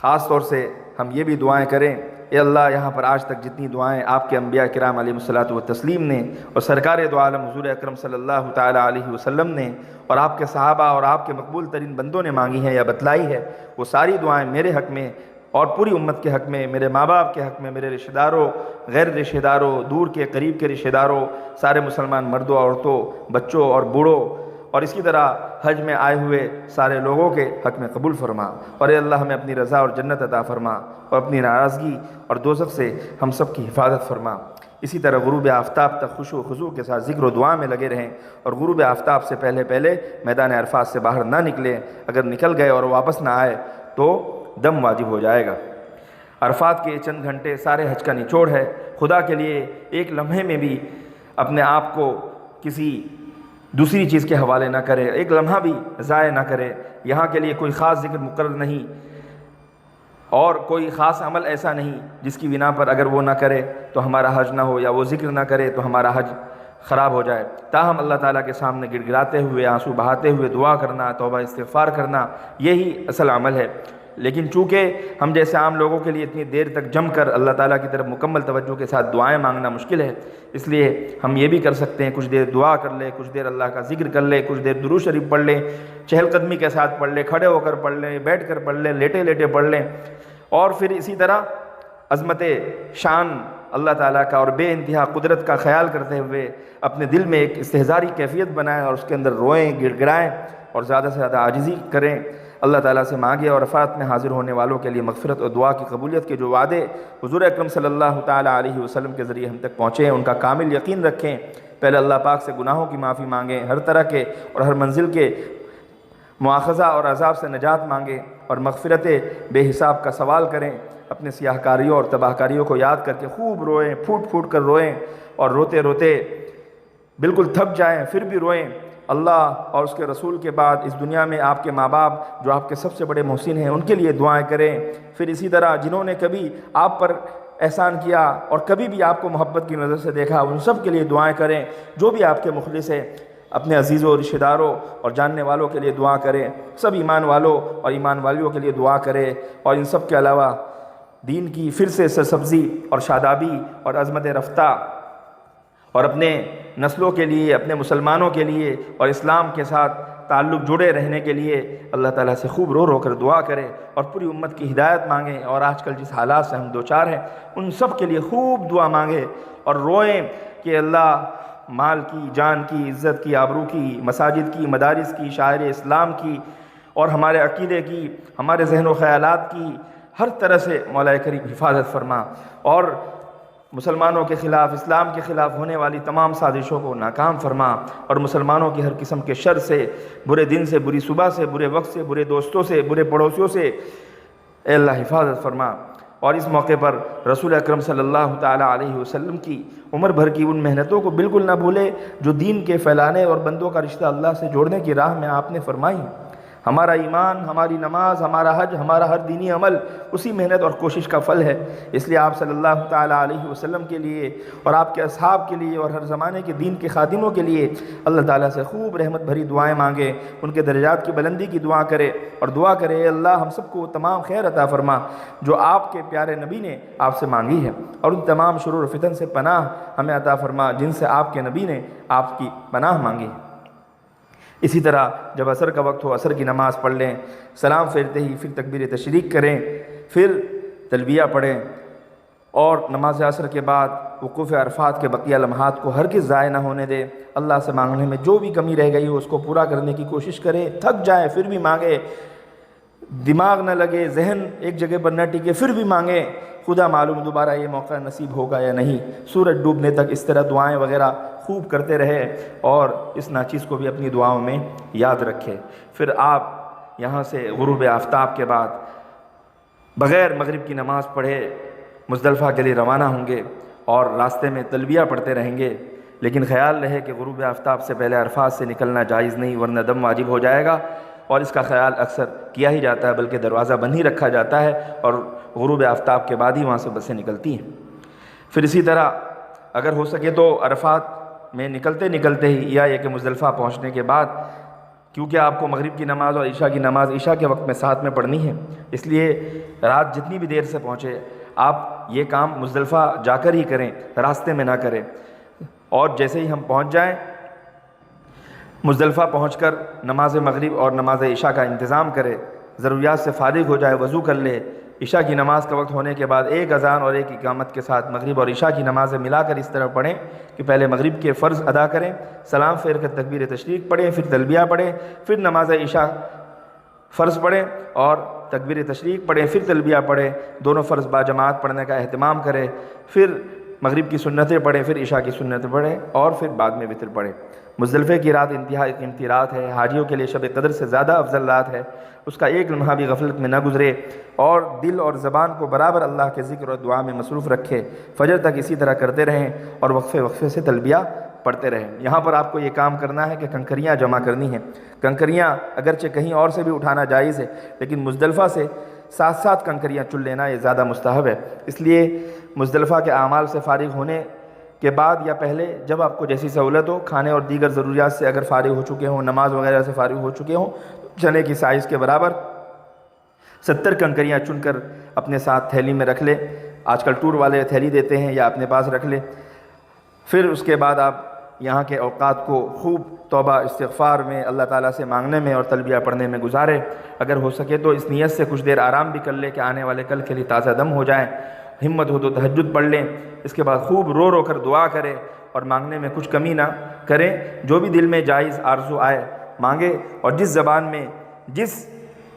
خاص طور سے ہم یہ بھی دعائیں کریں، اے اللہ یہاں پر آج تک جتنی دعائیں آپ کے انبیاء کرام علیہ الصلاۃ والتسلیم نے اور سرکار دو عالم حضور اکرم صلی اللہ تعالیٰ علیہ وسلم نے اور آپ کے صحابہ اور آپ کے مقبول ترین بندوں نے مانگی ہیں یا بتلائی ہے، وہ ساری دعائیں میرے حق میں اور پوری امت کے حق میں، میرے ماں باپ کے حق میں، میرے رشتہ داروں، غیر رشتہ داروں، دور کے قریب کے رشتہ داروں، سارے مسلمان مردوں عورتوں، بچوں اور بوڑھوں، اور اسی طرح حج میں آئے ہوئے سارے لوگوں کے حق میں قبول فرما۔ اور اے اللہ ہمیں اپنی رضا اور جنت عطا فرما، اور اپنی ناراضگی اور دوزخ سے ہم سب کی حفاظت فرما۔ اسی طرح غروب آفتاب تک خشوع و خضوع کے ساتھ ذکر و دعا میں لگے رہیں، اور غروب آفتاب سے پہلے میدان عرفات سے باہر نہ نکلیں۔ اگر نکل گئے اور واپس نہ آئے تو دم واجب ہو جائے گا۔ عرفات کے چند گھنٹے سارے حج کا نچوڑ ہے۔ خدا کے لیے ایک لمحے میں بھی اپنے آپ کو کسی دوسری چیز کے حوالے نہ کرے، ایک لمحہ بھی ضائع نہ کرے۔ یہاں کے لیے کوئی خاص ذکر مقرر نہیں اور کوئی خاص عمل ایسا نہیں جس کی بنا پر اگر وہ نہ کرے تو ہمارا حج نہ ہو، یا وہ ذکر نہ کرے تو ہمارا حج خراب ہو جائے۔ تاہم اللہ تعالیٰ کے سامنے گڑ گڑاتے ہوئے، آنسو بہاتے ہوئے دعا کرنا، توبہ استغفار کرنا، یہی اصل عمل ہے۔ لیکن چونکہ ہم جیسے عام لوگوں کے لیے اتنی دیر تک جم کر اللہ تعالیٰ کی طرف مکمل توجہ کے ساتھ دعائیں مانگنا مشکل ہے، اس لیے ہم یہ بھی کر سکتے ہیں، کچھ دیر دعا کر لے، کچھ دیر اللہ کا ذکر کر لے، کچھ دیر درود شریف پڑھ لیں، چہل قدمی کے ساتھ پڑھ لیں، کھڑے ہو کر پڑھ لیں، بیٹھ کر پڑھ لیں، لیٹے لیٹے پڑھ لیں، اور پھر اسی طرح عظمت شان اللہ تعالیٰ کا اور بے انتہا قدرت کا خیال کرتے ہوئے اپنے دل میں ایک استحضاری کیفیت بنائیں اور اس کے اندر روئیں، گڑ گڑائیں اور زیادہ سے زیادہ عاجزی کریں، اللہ تعالیٰ سے مانگے۔ اور عرفات میں حاضر ہونے والوں کے لیے مغفرت اور دعا کی قبولیت کے جو وعدے حضور اکرم صلی اللہ تعالیٰ علیہ وسلم کے ذریعے ہم تک پہنچے ہیں، ان کا کامل یقین رکھیں۔ پہلے اللہ پاک سے گناہوں کی معافی مانگیں، ہر طرح کے اور ہر منزل کے مواخذہ اور عذاب سے نجات مانگیں، اور مغفرت بے حساب کا سوال کریں۔ اپنے سیاہ کاریوں اور تباہ کاریوں کو یاد کر کے خوب روئیں، پھوٹ پھوٹ کر روئیں، اور روتے روتے بالکل تھک جائیں پھر بھی روئیں۔ اللہ اور اس کے رسول کے بعد اس دنیا میں آپ کے ماں باپ جو آپ کے سب سے بڑے محسن ہیں، ان کے لیے دعائیں کریں۔ پھر اسی طرح جنہوں نے کبھی آپ پر احسان کیا اور کبھی بھی آپ کو محبت کی نظر سے دیکھا، ان سب کے لیے دعائیں کریں۔ جو بھی آپ کے مخلص ہے، اپنے عزیزوں اور رشتہ داروں اور جاننے والوں کے لیے دعا کریں۔ سب ایمان والوں اور ایمان والیوں کے لیے دعا کریں، اور ان سب کے علاوہ دین کی پھر سے سرسبزی اور شادابی اور عظمت رفتہ، اور اپنے نسلوں کے لیے، اپنے مسلمانوں کے لیے اور اسلام کے ساتھ تعلق جڑے رہنے کے لیے اللہ تعالیٰ سے خوب رو رو کر دعا کریں، اور پوری امت کی ہدایت مانگیں۔ اور آج کل جس حالات سے ہم دوچار ہیں، ان سب کے لیے خوب دعا مانگیں اور روئیں کہ اللہ مال کی، جان کی، عزت کی، آبرو کی، مساجد کی، مدارس کی، شاعر اسلام کی، اور ہمارے عقیدے کی، ہمارے ذہن و خیالات کی ہر طرح سے مولا کریم حفاظت فرما، اور مسلمانوں کے خلاف، اسلام کے خلاف ہونے والی تمام سازشوں کو ناکام فرما، اور مسلمانوں کی ہر قسم کے شر سے، برے دن سے، بری صبح سے، برے وقت سے، برے دوستوں سے، برے پڑوسیوں سے اے اللہ حفاظت فرما۔ اور اس موقع پر رسول اکرم صلی اللہ تعالیٰ علیہ وسلم کی عمر بھر کی ان محنتوں کو بالکل نہ بھولے جو دین کے پھیلانے اور بندوں کا رشتہ اللہ سے جوڑنے کی راہ میں آپ نے فرمائی۔ ہمارا ایمان، ہماری نماز، ہمارا حج، ہمارا ہر دینی عمل اسی محنت اور کوشش کا پھل ہے۔ اس لیے آپ صلی اللہ تعالیٰ علیہ وسلم کے لیے اور آپ کے اصحاب کے لیے اور ہر زمانے کے دین کے خادموں کے لیے اللہ تعالیٰ سے خوب رحمت بھری دعائیں مانگے، ان کے درجات کی بلندی کی دعا کرے اور دعا کرے اے اللہ ہم سب کو تمام خیر عطا فرما جو آپ کے پیارے نبی نے آپ سے مانگی ہے، اور ان تمام شرور و فتن سے پناہ ہمیں عطا فرما جن سے آپ کے نبی نے آپ کی پناہ مانگی ہے۔ اسی طرح جب عصر کا وقت ہو عصر کی نماز پڑھ لیں، سلام پھیرتے ہی پھر تکبیر تشریق کریں، پھر تلبیہ پڑھیں، اور نماز عصر کے بعد وقوف عرفات کے بقیہ لمحات کو ہرگز ضائع نہ ہونے دے۔ اللہ سے مانگنے میں جو بھی کمی رہ گئی ہو اس کو پورا کرنے کی کوشش کرے، تھک جائے پھر بھی مانگے، دماغ نہ لگے، ذہن ایک جگہ پر نہ ٹکے پھر بھی مانگے، خدا معلوم دوبارہ یہ موقع نصیب ہوگا یا نہیں۔ سورج ڈوبنے تک اس طرح دعائیں وغیرہ خوب کرتے رہے اور اس ناچیز کو بھی اپنی دعاؤں میں یاد رکھے۔ پھر آپ یہاں سے غروب آفتاب کے بعد بغیر مغرب کی نماز پڑھے مزدلفہ کے لیے روانہ ہوں گے اور راستے میں تلبیہ پڑھتے رہیں گے، لیکن خیال رہے کہ غروب آفتاب سے پہلے عرفات سے نکلنا جائز نہیں ورنہ دم واجب ہو جائے گا، اور اس کا خیال اکثر کیا ہی جاتا ہے، بلکہ دروازہ بند ہی رکھا جاتا ہے اور غروب آفتاب کے بعد ہی وہاں سے بسیں نکلتی ہیں۔ پھر اسی طرح اگر ہو سکے تو عرفات میں نکلتے نکلتے ہی یا یہ کہ مزدلفہ پہنچنے کے بعد، کیونکہ آپ کو مغرب کی نماز اور عشاء کی نماز عشاء کے وقت میں ساتھ میں پڑھنی ہے، اس لیے رات جتنی بھی دیر سے پہنچے آپ یہ کام مزدلفہ جا کر ہی کریں، راستے میں نہ کریں، اور جیسے ہی ہم پہنچ جائیں مزدلفہ پہنچ کر نماز مغرب اور نماز عشاء کا انتظام کرے، ضروریات سے فارغ ہو جائے، وضو کر لے، عشاء کی نماز کا وقت ہونے کے بعد ایک اذان اور ایک اقامت کے ساتھ مغرب اور عشاء کی نمازیں ملا کر اس طرح پڑھیں کہ پہلے مغرب کے فرض ادا کریں، سلام پھیر کر تکبیر تشریق پڑھیں، پھر تلبیہ پڑھیں، پھر نماز عشاء فرض پڑھیں اور تکبیر تشریق پڑھیں، پھر تلبیہ پڑھیں، دونوں فرض باجماعت پڑھنے کا اہتمام کریں، پھر مغرب کی سنتیں پڑھیں، پھر عشاء کی سنتیں پڑھیں اور پھر بعد میں وتر پڑھیں۔ مزدلفے کی رات انتہائی قیمتی رات ہے، حاجیوں کے لیے شب قدر سے زیادہ افضل رات ہے، اس کا ایک لمحہ بھی غفلت میں نہ گزرے اور دل اور زبان کو برابر اللہ کے ذکر اور دعا میں مصروف رکھے، فجر تک اسی طرح کرتے رہیں اور وقفے وقفے سے تلبیہ پڑھتے رہیں۔ یہاں پر آپ کو یہ کام کرنا ہے کہ کنکریاں جمع کرنی ہیں، کنکریاں اگرچہ کہیں اور سے بھی اٹھانا جائز ہے لیکن مزدلفہ سے ساتھ ساتھ کنکریاں چن لینا یہ زیادہ مستحب ہے، اس لیے مزدلفہ کے اعمال سے فارغ ہونے کے بعد یا پہلے جب آپ کو جیسی سہولت ہو، کھانے اور دیگر ضروریات سے اگر فارغ ہو چکے ہوں، نماز وغیرہ سے فارغ ہو چکے ہوں، چنے کی سائز کے برابر 70 کنکریاں چن کر اپنے ساتھ تھیلی میں رکھ لے، آج کل ٹور والے تھیلی دیتے ہیں یا اپنے پاس رکھ لے۔ پھر اس کے بعد آپ یہاں کے اوقات کو خوب توبہ استغفار میں، اللہ تعالیٰ سے مانگنے میں اور تلبیہ پڑھنے میں گزارے، اگر ہو سکے تو اس نیت سے کچھ دیر آرام بھی کر لے کہ آنے والے کل کے لیے تازہ دم ہو جائیں، ہمت ہو تو تہجد پڑھ لیں، اس کے بعد خوب رو رو کر دعا کرے اور مانگنے میں کچھ کمی نہ کریں، جو بھی دل میں جائز آرزو آئے مانگے، اور جس زبان میں جس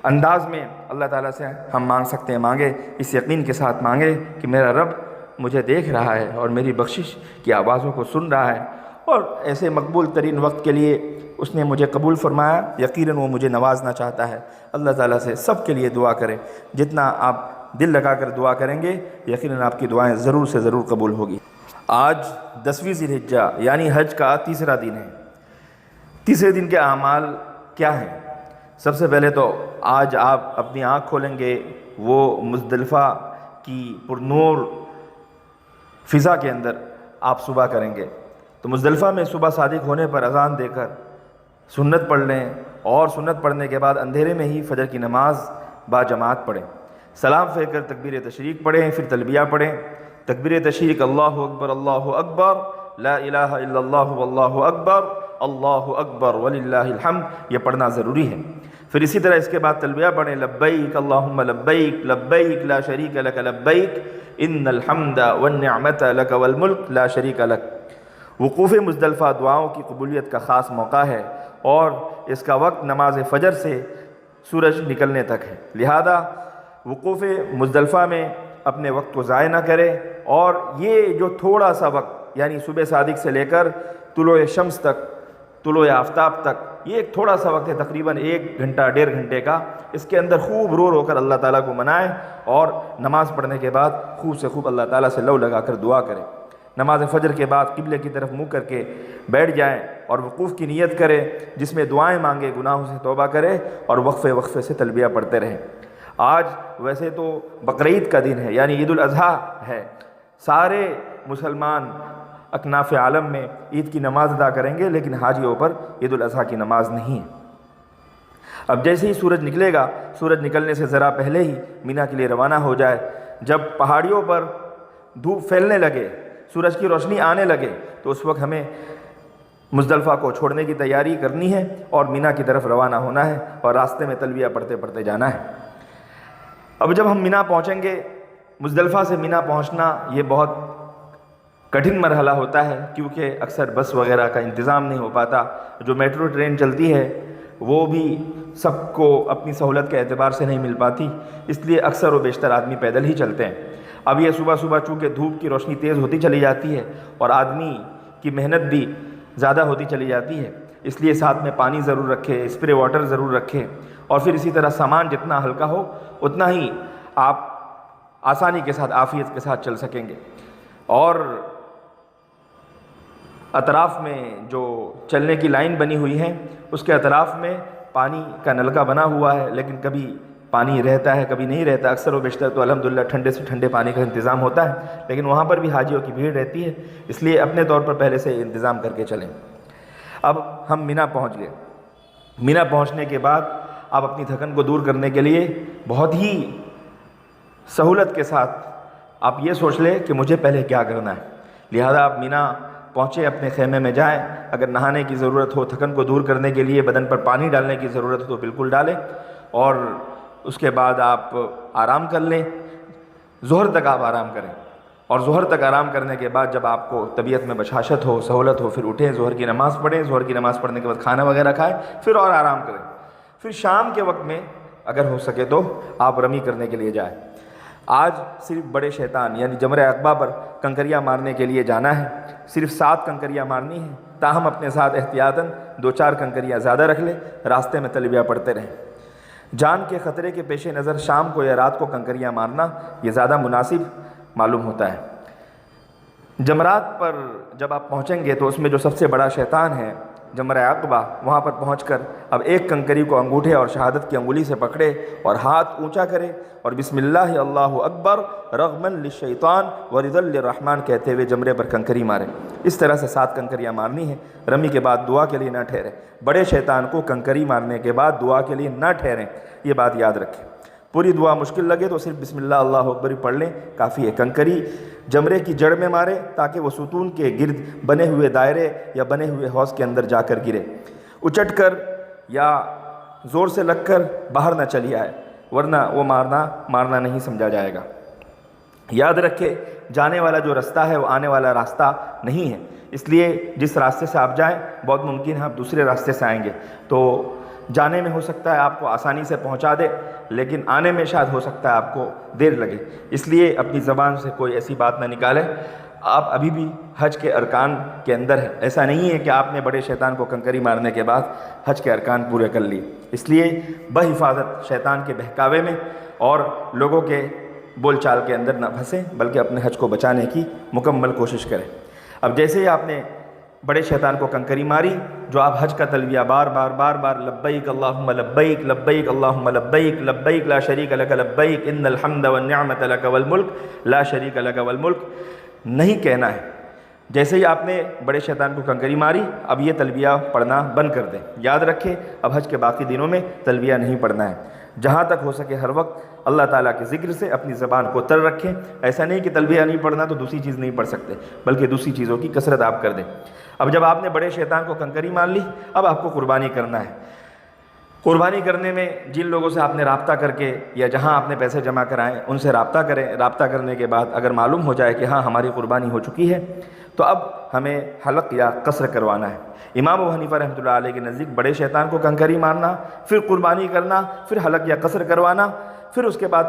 انداز میں اللہ تعالیٰ سے ہم مانگ سکتے ہیں مانگے، اس یقین کے ساتھ مانگے کہ میرا رب مجھے دیکھ رہا ہے اور میری بخشش کی آوازوں کو سن رہا ہے، اور ایسے مقبول ترین وقت کے لیے اس نے مجھے قبول فرمایا، یقیناً وہ مجھے نوازنا چاہتا ہے۔ اللہ تعالیٰ سے سب کے لیے دعا کریں، جتنا آپ دل لگا کر دعا کریں گے یقیناً آپ کی دعائیں ضرور سے ضرور قبول ہوگی۔ آج 10ویں ذی الحجہ یعنی حج کا تیسرا دن ہے۔ تیسرے دن کے اعمال کیا ہیں؟ سب سے پہلے تو آج آپ اپنی آنکھ کھولیں گے وہ مزدلفہ کی پرنور فضا کے اندر آپ صبح کریں گے، تو مزدلفہ میں صبح صادق ہونے پر اذان دے کر سنت پڑھ لیں، اور سنت پڑھنے کے بعد اندھیرے میں ہی فجر کی نماز با جماعت پڑھیں، سلام پھیر کر تکبیر تشریق پڑھیں، پھر تلبیہ پڑھیں، تکبیر تشریق اللہ اکبر لا الہ الا اللہ واللہ اکبر وللہ الحمد، یہ پڑھنا ضروری ہے۔ پھر اسی طرح اس کے بعد تلبیہ پڑھیں، لبیک اللہم لبیک لبیک لا شریک لک لبیک ان الحمد والنعمت لک والملک لا شریک لک۔ وقوف مزدلفہ دعاؤں کی قبولیت کا خاص موقع ہے اور اس کا وقت نماز فجر سے سورج نکلنے تک ہے، لہذا وقوف مزدلفہ میں اپنے وقت کو ضائع نہ کرے، اور یہ جو تھوڑا سا وقت یعنی صبح صادق سے لے کر طلوع شمس تک، طلوع آفتاب تک، یہ ایک تھوڑا سا وقت ہے، تقریباً 1 گھنٹہ 1.5 گھنٹے کا، اس کے اندر خوب رو رو کر اللہ تعالیٰ کو منائیں اور نماز پڑھنے کے بعد خوب سے خوب اللہ تعالیٰ سے لو لگا کر دعا کریں۔ نماز فجر کے بعد قبلے کی طرف منہ کر کے بیٹھ جائیں اور وقوف کی نیت کرے، جس میں دعائیں مانگے، گناہوں سے توبہ کرے اور وقفے وقفے سے تلبیہ پڑھتے رہیں۔ آج ویسے تو بقرعید کا دن ہے، یعنی عید الاضحیٰ ہے، سارے مسلمان اکناف عالم میں عید کی نماز ادا کریں گے، لیکن حاجیوں پر عید الاضحیٰ کی نماز نہیں ہے۔ اب جیسے ہی سورج نکلے گا، سورج نکلنے سے ذرا پہلے ہی مینا کے لیے روانہ ہو جائے۔ جب پہاڑیوں پر دھوپ پھیلنے لگے، سورج کی روشنی آنے لگے، تو اس وقت ہمیں مزدلفہ کو چھوڑنے کی تیاری کرنی ہے اور مینا کی طرف روانہ ہونا ہے اور راستے میں تلبیہ پڑھتے پڑھتے جانا ہے۔ اب جب ہم مینا پہنچیں گے، مزدلفہ سے مینا پہنچنا یہ بہت کٹھن مرحلہ ہوتا ہے، کیونکہ اکثر بس وغیرہ کا انتظام نہیں ہو پاتا۔ جو میٹرو ٹرین چلتی ہے وہ بھی سب کو اپنی سہولت کے اعتبار سے نہیں مل پاتی، اس لیے اکثر و بیشتر آدمی پیدل ہی چلتے ہیں۔ اب یہ صبح صبح چونکہ دھوپ کی روشنی تیز ہوتی چلی جاتی ہے اور آدمی کی محنت بھی زیادہ ہوتی چلی جاتی ہے، اس لیے ساتھ میں پانی ضرور رکھے، اسپرے واٹر ضرور رکھے، اور پھر اسی طرح سامان جتنا ہلکا ہو اتنا ہی آپ آسانی کے ساتھ، عافیت کے ساتھ چل سکیں گے۔ اور اطراف میں جو چلنے کی لائن بنی ہوئی ہے، اس کے اطراف میں پانی کا نلکا بنا ہوا ہے، لیکن کبھی پانی رہتا ہے کبھی نہیں رہتا۔ اکثر و بیشتر تو الحمدللہ ٹھنڈے سے ٹھنڈے پانی کا انتظام ہوتا ہے، لیکن وہاں پر بھی حاجیوں کی بھیڑ رہتی ہے، اس لیے اپنے طور پر پہلے سے انتظام کر کے چلیں۔ اب ہم مینا پہنچ گئے۔ مینا پہنچنے کے بعد آپ اپنی تھکن کو دور کرنے کے لیے بہت ہی سہولت کے ساتھ آپ یہ سوچ لیں کہ مجھے پہلے کیا کرنا ہے، لہذا آپ مینا پہنچے، اپنے خیمے میں جائیں۔ اگر نہانے کی ضرورت ہو، تھکن کو دور کرنے کے لیے بدن پر پانی ڈالنے کی ضرورت ہو تو بالکل ڈالیں، اور اس کے بعد آپ آرام کر لیں۔ ظہر تک آپ آرام کریں، اور ظہر تک آرام کرنے کے بعد جب آپ کو طبیعت میں بشاشت ہو، سہولت ہو، پھر اٹھیں، ظہر کی نماز پڑھیں، ظہر کی نماز پڑھنے کے بعد کھانا وغیرہ کھائیں، پھر اور آرام کریں۔ پھر شام کے وقت میں اگر ہو سکے تو آپ رمی کرنے کے لیے جائیں۔ آج صرف بڑے شیطان یعنی جمرہ عقبہ پر کنکریاں مارنے کے لیے جانا ہے، صرف 7 کنکریاں مارنی ہیں، تاہم اپنے ساتھ احتیاطاً 2-4 کنکریاں زیادہ رکھ لیں، راستے میں تلبیہ پڑھتے رہیں۔ جان کے خطرے کے پیش نظر شام کو یا رات کو کنکریاں مارنا یہ زیادہ مناسب معلوم ہوتا ہے۔ جمرات پر جب آپ پہنچیں گے تو اس میں جو سب سے بڑا شیطان ہے جمرہ عقبہ، وہاں پر پہنچ کر اب ایک کنکری کو انگوٹھے اور شہادت کی انگلی سے پکڑے اور ہاتھ اونچا کرے اور بسم اللہ اللہ اکبر رغمن للشیطان ورضا للرحمن کہتے ہوئے جمرے پر کنکری مارے۔ اس طرح سے 7 کنکریاں مارنی ہیں۔ رمی کے بعد دعا کے لیے نہ ٹھہریں، بڑے شیطان کو کنکری مارنے کے بعد دعا کے لیے نہ ٹھہریں، یہ بات یاد رکھیں۔ پوری دعا مشکل لگے تو صرف بسم اللہ اللہ اکبر ہی پڑھ لیں، کافی ہے۔ کنکری جمرے کی جڑ میں مارے تاکہ وہ ستون کے گرد بنے ہوئے دائرے یا بنے ہوئے حوض کے اندر جا کر گرے، اچٹ کر یا زور سے لگ کر باہر نہ چلی آئے، ورنہ وہ مارنا نہیں سمجھا جائے گا۔ یاد رکھے جانے والا جو رستہ ہے وہ آنے والا راستہ نہیں ہے، اس لیے جس راستے سے آپ جائیں بہت ممکن ہے آپ دوسرے راستے سے آئیں گے، تو جانے میں ہو سکتا ہے آپ کو آسانی سے پہنچا دے، لیکن آنے میں شاید ہو سکتا ہے آپ کو دیر لگے، اس لیے اپنی زبان سے کوئی ایسی بات نہ نکالیں۔ آپ ابھی بھی حج کے ارکان کے اندر ہیں، ایسا نہیں ہے کہ آپ نے بڑے شیطان کو کنکری مارنے کے بعد حج کے ارکان پورے کر لیے، اس لیے بحفاظت شیطان کے بہکاوے میں اور لوگوں کے بول چال کے اندر نہ پھنسیں، بلکہ اپنے حج کو بچانے کی مکمل کوشش کریں۔ اب جیسے ہی آپ نے بڑے شیطان کو کنکری ماری، جو آپ حج کا تلبیہ بار بار لبیک اللہم لبیک لبیک اللہم لبیک لبیک لا شریک لک لبیک ان الحمد والنعمت لک والملک لا شریک لک والملک نہیں کہنا ہے۔ جیسے ہی آپ نے بڑے شیطان کو کنکری ماری، اب یہ تلبیہ پڑھنا بند کر دیں۔ یاد رکھیں اب حج کے باقی دنوں میں تلبیہ نہیں پڑھنا ہے۔ جہاں تک ہو سکے ہر وقت اللہ تعالیٰ کے ذکر سے اپنی زبان کو تر رکھیں۔ ایسا نہیں کہ تلبیہ نہیں پڑھنا تو دوسری چیز نہیں پڑھ سکتے، بلکہ دوسری چیزوں کی کثرت آپ کر دیں۔ اب جب آپ نے بڑے شیطان کو کنکری مار لی، اب آپ کو قربانی کرنا ہے۔ قربانی کرنے میں جن لوگوں سے آپ نے رابطہ کر کے یا جہاں آپ نے پیسے جمع کرائیں ان سے رابطہ کریں۔ رابطہ کرنے کے بعد اگر معلوم ہو جائے کہ ہاں ہماری قربانی ہو چکی ہے تو اب ہمیں حلق یا قصر کروانا ہے۔ امام ابو حنیفہ رحمۃ اللہ علیہ کے نزدیک بڑے شیطان کو کنکری مارنا، پھر قربانی کرنا، پھر حلق یا قصر کروانا، پھر اس کے بعد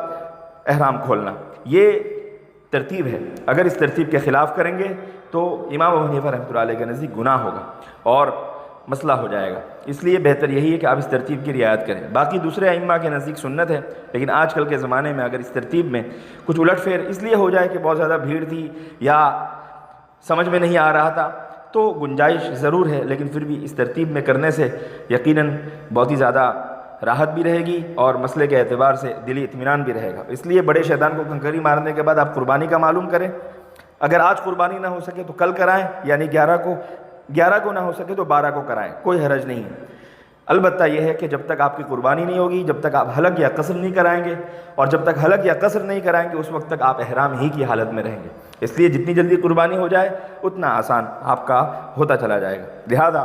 احرام کھولنا، یہ ترتیب ہے۔ اگر اس ترتیب کے خلاف کریں گے تو امام ابو حنیفہ رحمۃ اللہ علیہ کے نزدیک گناہ ہوگا اور مسئلہ ہو جائے گا، اس لیے بہتر یہی ہے کہ آپ اس ترتیب کی رعایت کریں۔ باقی دوسرے ائمہ کے نزدیک سنت ہے، لیکن آج کل کے زمانے میں اگر اس ترتیب میں کچھ الٹ پھیر اس لیے ہو جائے کہ بہت زیادہ بھیڑ تھی یا سمجھ میں نہیں آ رہا تھا تو گنجائش ضرور ہے، لیکن پھر بھی اس ترتیب میں کرنے سے یقیناً بہت ہی زیادہ راحت بھی رہے گی اور مسئلے کے اعتبار سے دلی اطمینان بھی رہے گا۔ اس لیے بڑے شیطان کو کنکری مارنے کے بعد آپ قربانی کا معلوم کریں۔ اگر آج قربانی نہ ہو سکے تو کل کرائیں، یعنی 11 کو نہ ہو سکے تو 12 کو کرائیں، کوئی حرج نہیں ہے۔ البتہ یہ ہے کہ جب تک آپ کی قربانی نہیں ہوگی، جب تک آپ حلق یا قصر نہیں کرائیں گے، اور جب تک حلق یا قصر نہیں کرائیں گے اس وقت تک آپ احرام ہی کی حالت میں رہیں گے۔ اس لیے جتنی جلدی قربانی ہو جائے اتنا آسان آپ کا ہوتا چلا جائے گا۔ لہذا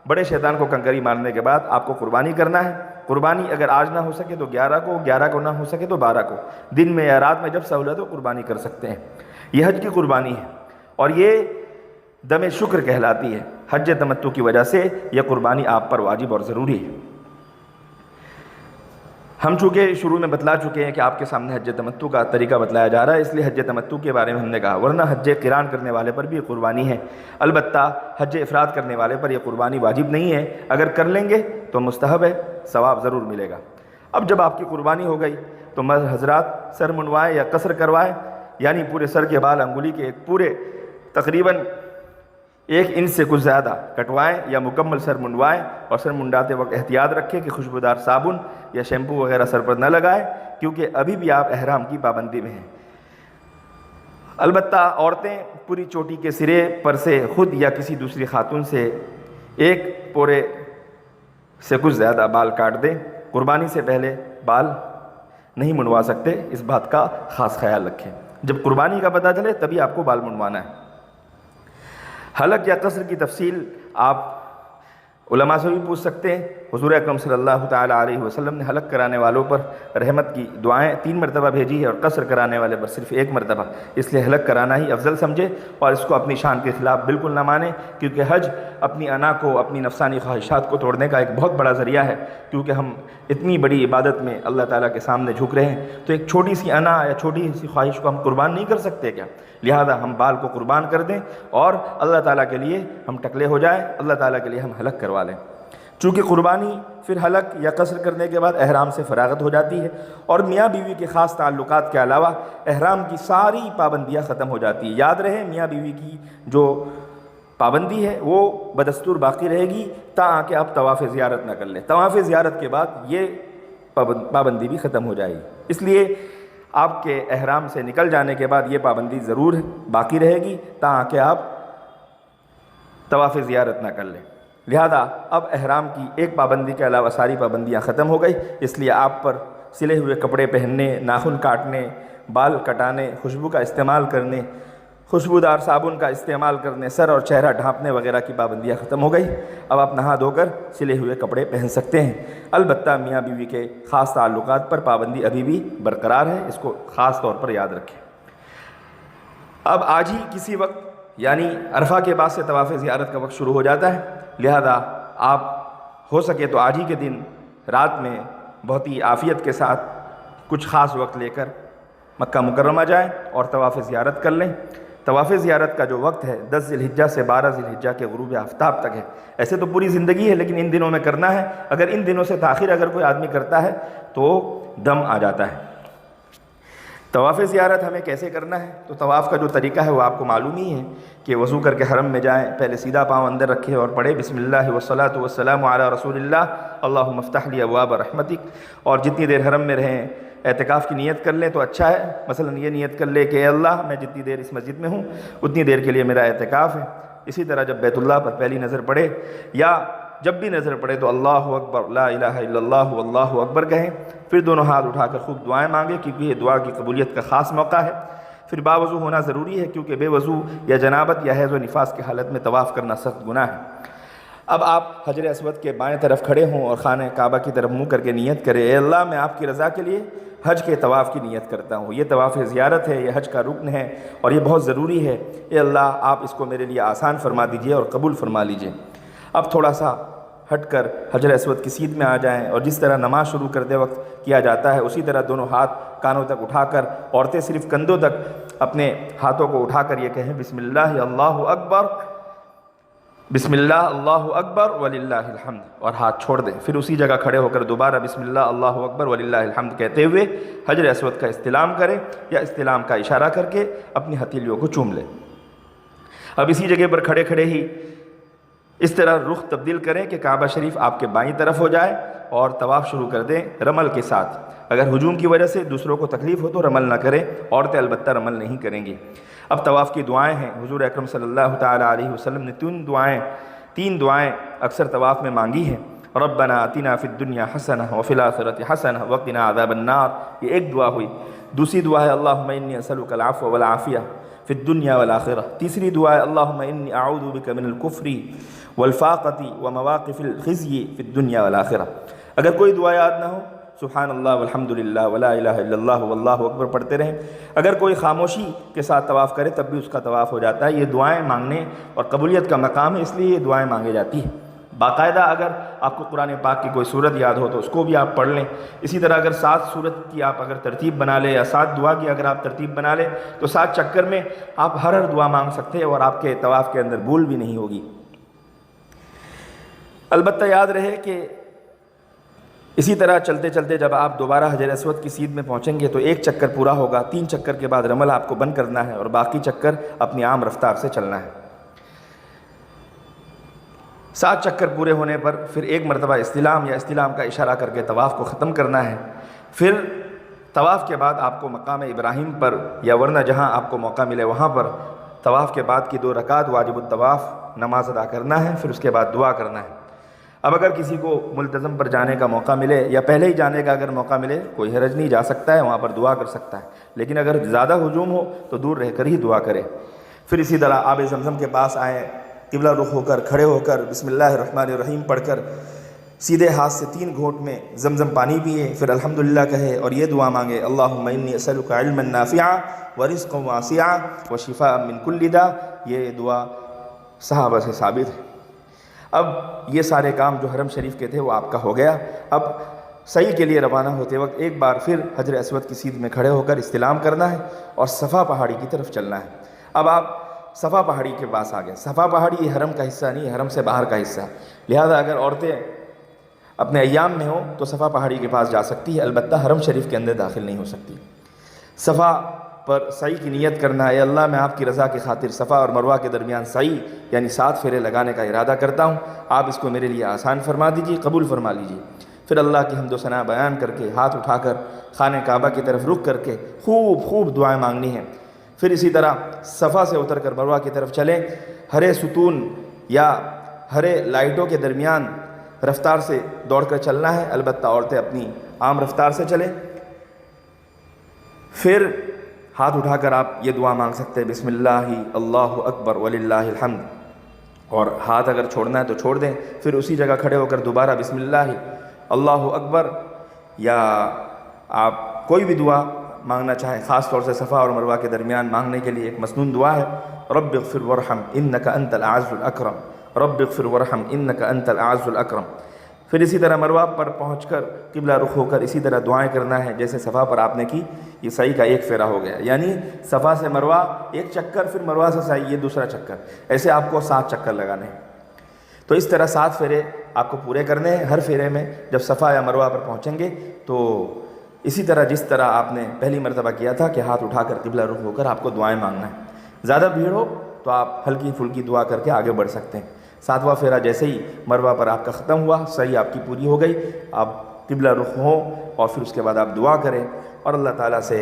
بڑے شیطان کو کنکری مارنے کے بعد آپ کو قربانی کرنا ہے۔ قربانی اگر آج نہ ہو سکے تو 11 کو نہ ہو سکے تو 12 کو، دن میں یا رات میں جب سہولت ہو قربانی کر سکتے ہیں۔ یہ حج کی قربانی ہے اور یہ دم شکر کہلاتی ہے۔ حج تمتع کی وجہ سے یہ قربانی آپ پر واجب اور ضروری ہے۔ ہم چونکہ شروع میں بتلا چکے ہیں کہ آپ کے سامنے حج تمتع کا طریقہ بتلایا جا رہا ہے، اس لیے حج تمتع کے بارے میں ہم نے کہا، ورنہ حج قران کرنے والے پر بھی یہ قربانی ہے۔ البتہ حج افراد کرنے والے پر یہ قربانی واجب نہیں ہے، اگر کر لیں گے تو مستحب ہے، ثواب ضرور ملے گا۔ اب جب آپ کی قربانی ہو گئی تو حضرات سر منڈوائیں یا قصر کروائیں، یعنی پورے سر کے بال انگلی کے پورے تقریباً 1 انچ سے کچھ زیادہ کٹوائیں یا مکمل سر منڈوائیں، اور سر منڈاتے وقت احتیاط رکھیں کہ خوشبودار صابن یا شیمپو وغیرہ سر پر نہ لگائیں، کیونکہ ابھی بھی آپ احرام کی پابندی میں ہیں۔ البتہ عورتیں پوری چوٹی کے سرے پر سے خود یا کسی دوسری خاتون سے 1 پورے سے کچھ زیادہ بال کاٹ دیں۔ قربانی سے پہلے بال نہیں منڈوا سکتے، اس بات کا خاص خیال رکھیں۔ جب قربانی کا پتہ چلے تبھی آپ کو بال منڈوانا ہے۔ حلق یا قصر کی تفصیل آپ علماء سے بھی پوچھ سکتے ہیں۔ حضور اکرم صلی اللہ تعالیٰ علیہ وسلم نے حلق کرانے والوں پر رحمت کی دعائیں 3 مرتبہ بھیجی ہے اور قصر کرانے والے پر صرف 1 مرتبہ، اس لیے حلق کرانا ہی افضل سمجھے اور اس کو اپنی شان کے خلاف بالکل نہ مانے، کیونکہ حج اپنی انا کو، اپنی نفسانی خواہشات کو توڑنے کا ایک بہت بڑا ذریعہ ہے۔ کیونکہ ہم اتنی بڑی عبادت میں اللہ تعالیٰ کے سامنے جھک رہے ہیں تو ایک چھوٹی سی انا یا چھوٹی سی خواہش کو ہم قربان نہیں کر سکتے کیا؟ لہذا ہم بال کو قربان کر دیں اور اللہ تعالیٰ کے لیے ہم ٹکلے ہو جائیں، اللہ تعالیٰ کے لیے ہم حلق کروا لیں۔ چونکہ قربانی پھر حلق یا قصر کرنے کے بعد احرام سے فراغت ہو جاتی ہے اور میاں بیوی کے خاص تعلقات کے علاوہ احرام کی ساری پابندیاں ختم ہو جاتی ہیں۔ یاد رہے میاں بیوی کی جو پابندی ہے وہ بدستور باقی رہے گی تاکہ آپ طواف زیارت نہ کر لیں۔ طواف زیارت کے بعد یہ پابندی بھی ختم ہو جائے گی، اس لیے آپ کے احرام سے نکل جانے کے بعد یہ پابندی ضرور باقی رہے گی تاکہ آپ طواف زیارت نہ کر لیں۔ لہذا اب احرام کی ایک پابندی کے علاوہ ساری پابندیاں ختم ہو گئی، اس لیے آپ پر سلے ہوئے کپڑے پہننے، ناخن کاٹنے، بال کٹانے، خوشبو کا استعمال کرنے، خوشبودار صابن کا استعمال کرنے، سر اور چہرہ ڈھانپنے وغیرہ کی پابندیاں ختم ہو گئی۔ اب آپ نہا دھو کر سلے ہوئے کپڑے پہن سکتے ہیں۔ البتہ میاں بیوی کے خاص تعلقات پر پابندی ابھی بھی برقرار ہے، اس کو خاص طور پر یاد رکھیں۔ اب آج ہی کسی وقت یعنی عرفہ کے بعد سے طواف زیارت کا وقت شروع ہو جاتا ہے، لہذا آپ ہو سکے تو آج ہی کے دن رات میں بہت ہی عافیت کے ساتھ کچھ خاص وقت لے کر مکہ مکرمہ جائیں اور طواف زیارت کر لیں۔ طواف زیارت کا جو وقت ہے 10 ذی الحجہ سے 12 ذی الحجہ کے غروب آفتاب تک ہے۔ ایسے تو پوری زندگی ہے لیکن ان دنوں میں کرنا ہے، اگر ان دنوں سے تاخیر اگر کوئی آدمی کرتا ہے تو دم آ جاتا ہے۔ طواف زیارت ہمیں کیسے کرنا ہے؟ تو طواف کا جو طریقہ ہے وہ آپ کو معلوم ہی ہے کہ وضو کر کے حرم میں جائیں، پہلے سیدھا پاؤں اندر رکھیں اور پڑھیں بسم اللہ والصلاۃ والسلام علی رسول اللہ اللہم افتح لی ابواب رحمتک، اور جتنی دیر حرم میں رہیں اعتکاف کی نیت کر لیں تو اچھا ہے۔ مثلا یہ نیت کر لے کہ اے اللہ میں جتنی دیر اس مسجد میں ہوں اتنی دیر کے لیے میرا اعتکاف ہے۔ اسی طرح جب بیت اللہ پر پہلی نظر پڑے یا جب بھی نظر پڑے تو اللہ اکبر لا الہ الا اللہ واللہ اکبر کہیں، پھر دونوں ہاتھ اٹھا کر خوب دعائیں مانگیں کیونکہ یہ دعا کی قبولیت کا خاص موقع ہے۔ پھر باوضو ہونا ضروری ہے کیونکہ بے وضو یا جنابت یا حیض و نفاس کی حالت میں طواف کرنا سخت گناہ ہے۔ اب آپ حجر اسود کے بائیں طرف کھڑے ہوں اور خانہ کعبہ کی طرف منہ کر کے نیت کریں، اے اللہ میں آپ کی رضا کے لیے حج کے طواف کی نیت کرتا ہوں۔ یہ طواف زیارت ہے، یہ حج کا رکن ہے اور یہ بہت ضروری ہے۔ اے اللہ آپ اس کو میرے لیے آسان فرما دیجئے اور قبول فرما لیجئے۔ اب تھوڑا سا ہٹ کر حجر اسود کی سیدھ میں آ جائیں اور جس طرح نماز شروع کرتے وقت کیا جاتا ہے اسی طرح دونوں ہاتھ کانوں تک اٹھا کر، عورتیں صرف کندھوں تک اپنے ہاتھوں کو اٹھا کر یہ کہیں بسم اللہ اللہ اکبر، بسم اللہ اللہ اکبر وللہ الحمد، اور ہاتھ چھوڑ دیں۔ پھر اسی جگہ کھڑے ہو کر دوبارہ بسم اللہ اللہ اکبر وللہ الحمد کہتے ہوئے حجر اسود کا استلام کریں یا استلام کا اشارہ کر کے اپنی ہتھیلیوں کو چوم لیں۔ اب اسی جگہ پر کھڑے کھڑے ہی اس طرح رخ تبدیل کریں کہ کعبہ شریف آپ کے بائیں طرف ہو جائے اور طواف شروع کر دیں رمل کے ساتھ۔ اگر ہجوم کی وجہ سے دوسروں کو تکلیف ہو تو رمل نہ کریں، عورتیں البتہ رمل نہیں کریں گی۔ اب طواف کی دعائیں ہیں۔ حضور اکرم صلی اللہ تعالیٰ علیہ وسلم نے تین دعائیں اکثر طواف میں مانگی ہیں۔ ربنا آتنا فی الدنیا حسنہ وفی الآخرۃ حسنہ وقنا عذاب النار، یہ ایک دعا ہوئی۔ دوسری دعا ہے اللہم انی اسألک العفو والعافیہ فی الدنیا والآخرہ۔ تیسری دعا ہے اللہم انی اعوذ بک من الکفر والفاقۃ ومواقف الخزی فی الدنیا والآخرہ۔ اگر کوئی دعا یاد نہ ہو، سبحان اللہ والحمد للہ ولا الہ الا اللہ واللہ اکبر پڑھتے رہیں۔ اگر کوئی خاموشی کے ساتھ طواف کرے تب بھی اس کا طواف ہو جاتا ہے۔ یہ دعائیں مانگنے اور قبولیت کا مقام ہے، اس لیے یہ دعائیں مانگی جاتی ہیں۔ باقاعدہ اگر آپ کو قرآن پاک کی کوئی سورت یاد ہو تو اس کو بھی آپ پڑھ لیں۔ اسی طرح اگر 7 سورت کی آپ اگر ترتیب بنا لیں یا 7 دعا کی اگر آپ ترتیب بنا لیں تو 7 چکر میں آپ ہر دعا مانگ سکتے ہیں اور آپ کے طواف کے اندر بھول بھی نہیں ہوگی۔ البتہ یاد رہے کہ اسی طرح چلتے چلتے جب آپ دوبارہ حجر اسود کی سیدھ میں پہنچیں گے تو 1 چکر پورا ہوگا، 3 چکر کے بعد رمل آپ کو بند کرنا ہے اور باقی چکر اپنی عام رفتار سے چلنا ہے۔ 7 چکر پورے ہونے پر پھر 1 مرتبہ استلام یا استلام کا اشارہ کر کے طواف کو ختم کرنا ہے۔ پھر طواف کے بعد آپ کو مقام ابراہیم پر یا ورنہ جہاں آپ کو موقع ملے وہاں پر طواف کے بعد کی 2 رکعت واجب الطواف نماز ادا کرنا ہے، پھر اس کے بعد دعا کرنا ہے۔ اب اگر کسی کو ملتزم پر جانے کا موقع ملے یا پہلے ہی جانے کا اگر موقع ملے کوئی حرج نہیں، جا سکتا ہے، وہاں پر دعا کر سکتا ہے، لیکن اگر زیادہ ہجوم ہو تو دور رہ کر ہی دعا کرے۔ پھر اسی طرح آب زمزم کے پاس آئیں، قبلہ رخ ہو کر کھڑے ہو کر بسم اللہ الرحمن الرحیم پڑھ کر سیدھے ہاتھ سے 3 گھونٹ میں زمزم پانی پیے، پھر الحمدللہ کہے اور یہ دعا مانگے اللہم انی اسألک علما نافعا ورزقا واسعا وشفاء من کل داء۔ یہ دعا صحابہ سے ثابت ہے۔ اب یہ سارے کام جو حرم شریف کے تھے وہ آپ کا ہو گیا۔ اب سعی کے لیے روانہ ہوتے وقت ایک بار پھر حجر اسود کی سیدھ میں کھڑے ہو کر استلام کرنا ہے اور صفا پہاڑی کی طرف چلنا ہے۔ اب آپ صفا پہاڑی کے پاس آ گئے۔ صفا پہاڑی یہ حرم کا حصہ نہیں، حرم سے باہر کا حصہ ہے، لہذا اگر عورتیں اپنے ایام میں ہوں تو صفا پہاڑی کے پاس جا سکتی ہے، البتہ حرم شریف کے اندر داخل نہیں ہو سکتی۔ صفا پر سعی کی نیت کرنا ہے، اللہ میں آپ کی رضا کی خاطر صفا اور مروہ کے درمیان سعی یعنی 7 پھیرے لگانے کا ارادہ کرتا ہوں، آپ اس کو میرے لیے آسان فرما دیجیے، قبول فرما لیجیے۔ پھر اللہ کی حمد و ثنا بیان کر کے ہاتھ اٹھا کر خانہ کعبہ کی طرف رخ کر کے خوب دعائیں مانگنی ہیں۔ پھر اسی طرح صفا سے اتر کر مروہ کی طرف چلیں، ہرے ستون یا ہرے لائٹوں کے درمیان رفتار سے دوڑ کر چلنا ہے، البتہ عورتیں اپنی عام رفتار سے چلیں۔ پھر ہاتھ اٹھا کر آپ یہ دعا مانگ سکتے ہیں بسم اللہ اللہ اکبر وللہ الحمد، اور ہاتھ اگر چھوڑنا ہے تو چھوڑ دیں۔ پھر اسی جگہ کھڑے ہو کر دوبارہ بسم اللہ اللہ اکبر، یا آپ کوئی بھی دعا مانگنا چاہیں، خاص طور سے صفا اور مروہ کے درمیان مانگنے کے لیے ایک مسنون دعا ہے رب اغفر وارحم انک انت الاعز الاکرم، رب اغفر وارحم انک انت الاعز الاکرم۔ پھر اسی طرح مروہ پر پہنچ کر قبلہ رخ ہو کر اسی طرح دعائیں کرنا ہے جیسے صفا پر آپ نے کی۔ یہ سعی کا 1 پھیرا ہو گیا، یعنی صفا سے مروہ 1 چکر، پھر مروہ سے سعی یہ دوسرا چکر، ایسے آپ کو 7 چکر لگانے ہیں۔ تو اس طرح 7 پھیرے آپ کو پورے کرنے ہیں۔ ہر پھیرے میں جب صفا یا مروہ پر پہنچیں گے تو اسی طرح جس طرح آپ نے پہلی مرتبہ کیا تھا کہ ہاتھ اٹھا کر قبلہ رخ ہو کر آپ کو دعائیں مانگنا ہے۔ زیادہ بھیڑ ہو تو آپ ہلکی پھلکی دعا کر کے آگے بڑھ سکتے ہیں۔ 7واں پھیرا جیسے ہی مروہ پر آپ کا ختم ہوا، صحیح آپ کی پوری ہو گئی، آپ قبلہ رخ ہوں اور پھر اس کے بعد آپ دعا کریں اور اللہ تعالیٰ سے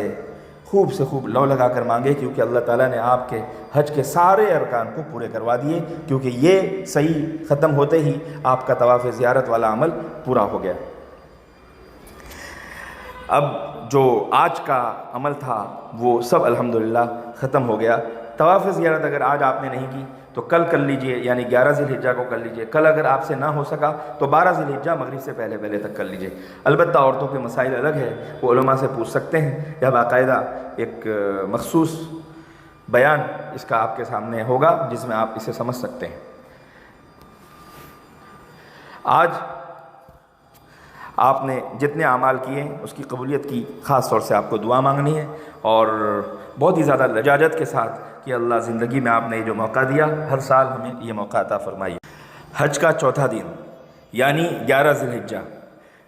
خوب لو لگا کر مانگے، کیونکہ اللہ تعالیٰ نے آپ کے حج کے سارے ارکان کو پورے کروا دیے، کیونکہ یہ صحیح ختم ہوتے ہی آپ کا طواف زیارت والا عمل پورا ہو گیا۔ اب جو آج کا عمل تھا وہ سب الحمدللہ ختم ہو گیا۔ طواف زیارت اگر آج آپ نے نہیں کی تو کل کر لیجئے، یعنی 11 ذی الحجہ کو کر لیجئے۔ کل اگر آپ سے نہ ہو سکا تو 12 ذی الحجہ مغرب سے پہلے تک کر لیجئے۔ البتہ عورتوں کے مسائل الگ ہے، وہ علماء سے پوچھ سکتے ہیں، یا باقاعدہ ایک مخصوص بیان اس کا آپ کے سامنے ہوگا جس میں آپ اسے سمجھ سکتے ہیں۔ آج آپ نے جتنے اعمال کیے اس کی قبولیت کی خاص طور سے آپ کو دعا مانگنی ہے، اور بہت ہی زیادہ لجاجت کے ساتھ کہ اللہ زندگی میں آپ نے یہ جو موقع دیا، ہر سال ہمیں یہ موقع عطا فرمائیے۔ حج کا چوتھا دن یعنی 11 ذی الحجہ،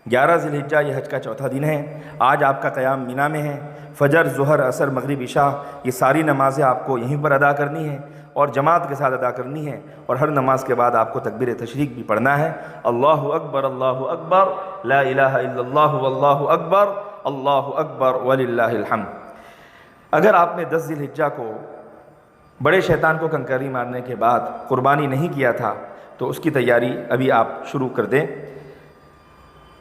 11 ذی الحجہ یہ حج کا چوتھا دن ہے۔ آج آپ کا قیام مینا میں ہے۔ فجر، ظہر، عصر، مغرب، عشاء یہ ساری نمازیں آپ کو یہیں پر ادا کرنی ہیں اور جماعت کے ساتھ ادا کرنی ہے، اور ہر نماز کے بعد آپ کو تکبیر تشریق بھی پڑھنا ہے۔ اللہ اکبر، اللہ اکبر، لا الہ الا اللہ واللہ اکبر، اللہ اکبر وللہ الحمد۔ اگر آپ نے 10 ذی الحجہ کو بڑے شیطان کو کنکری مارنے کے بعد قربانی نہیں کیا تھا تو اس کی تیاری ابھی آپ شروع کر دیں،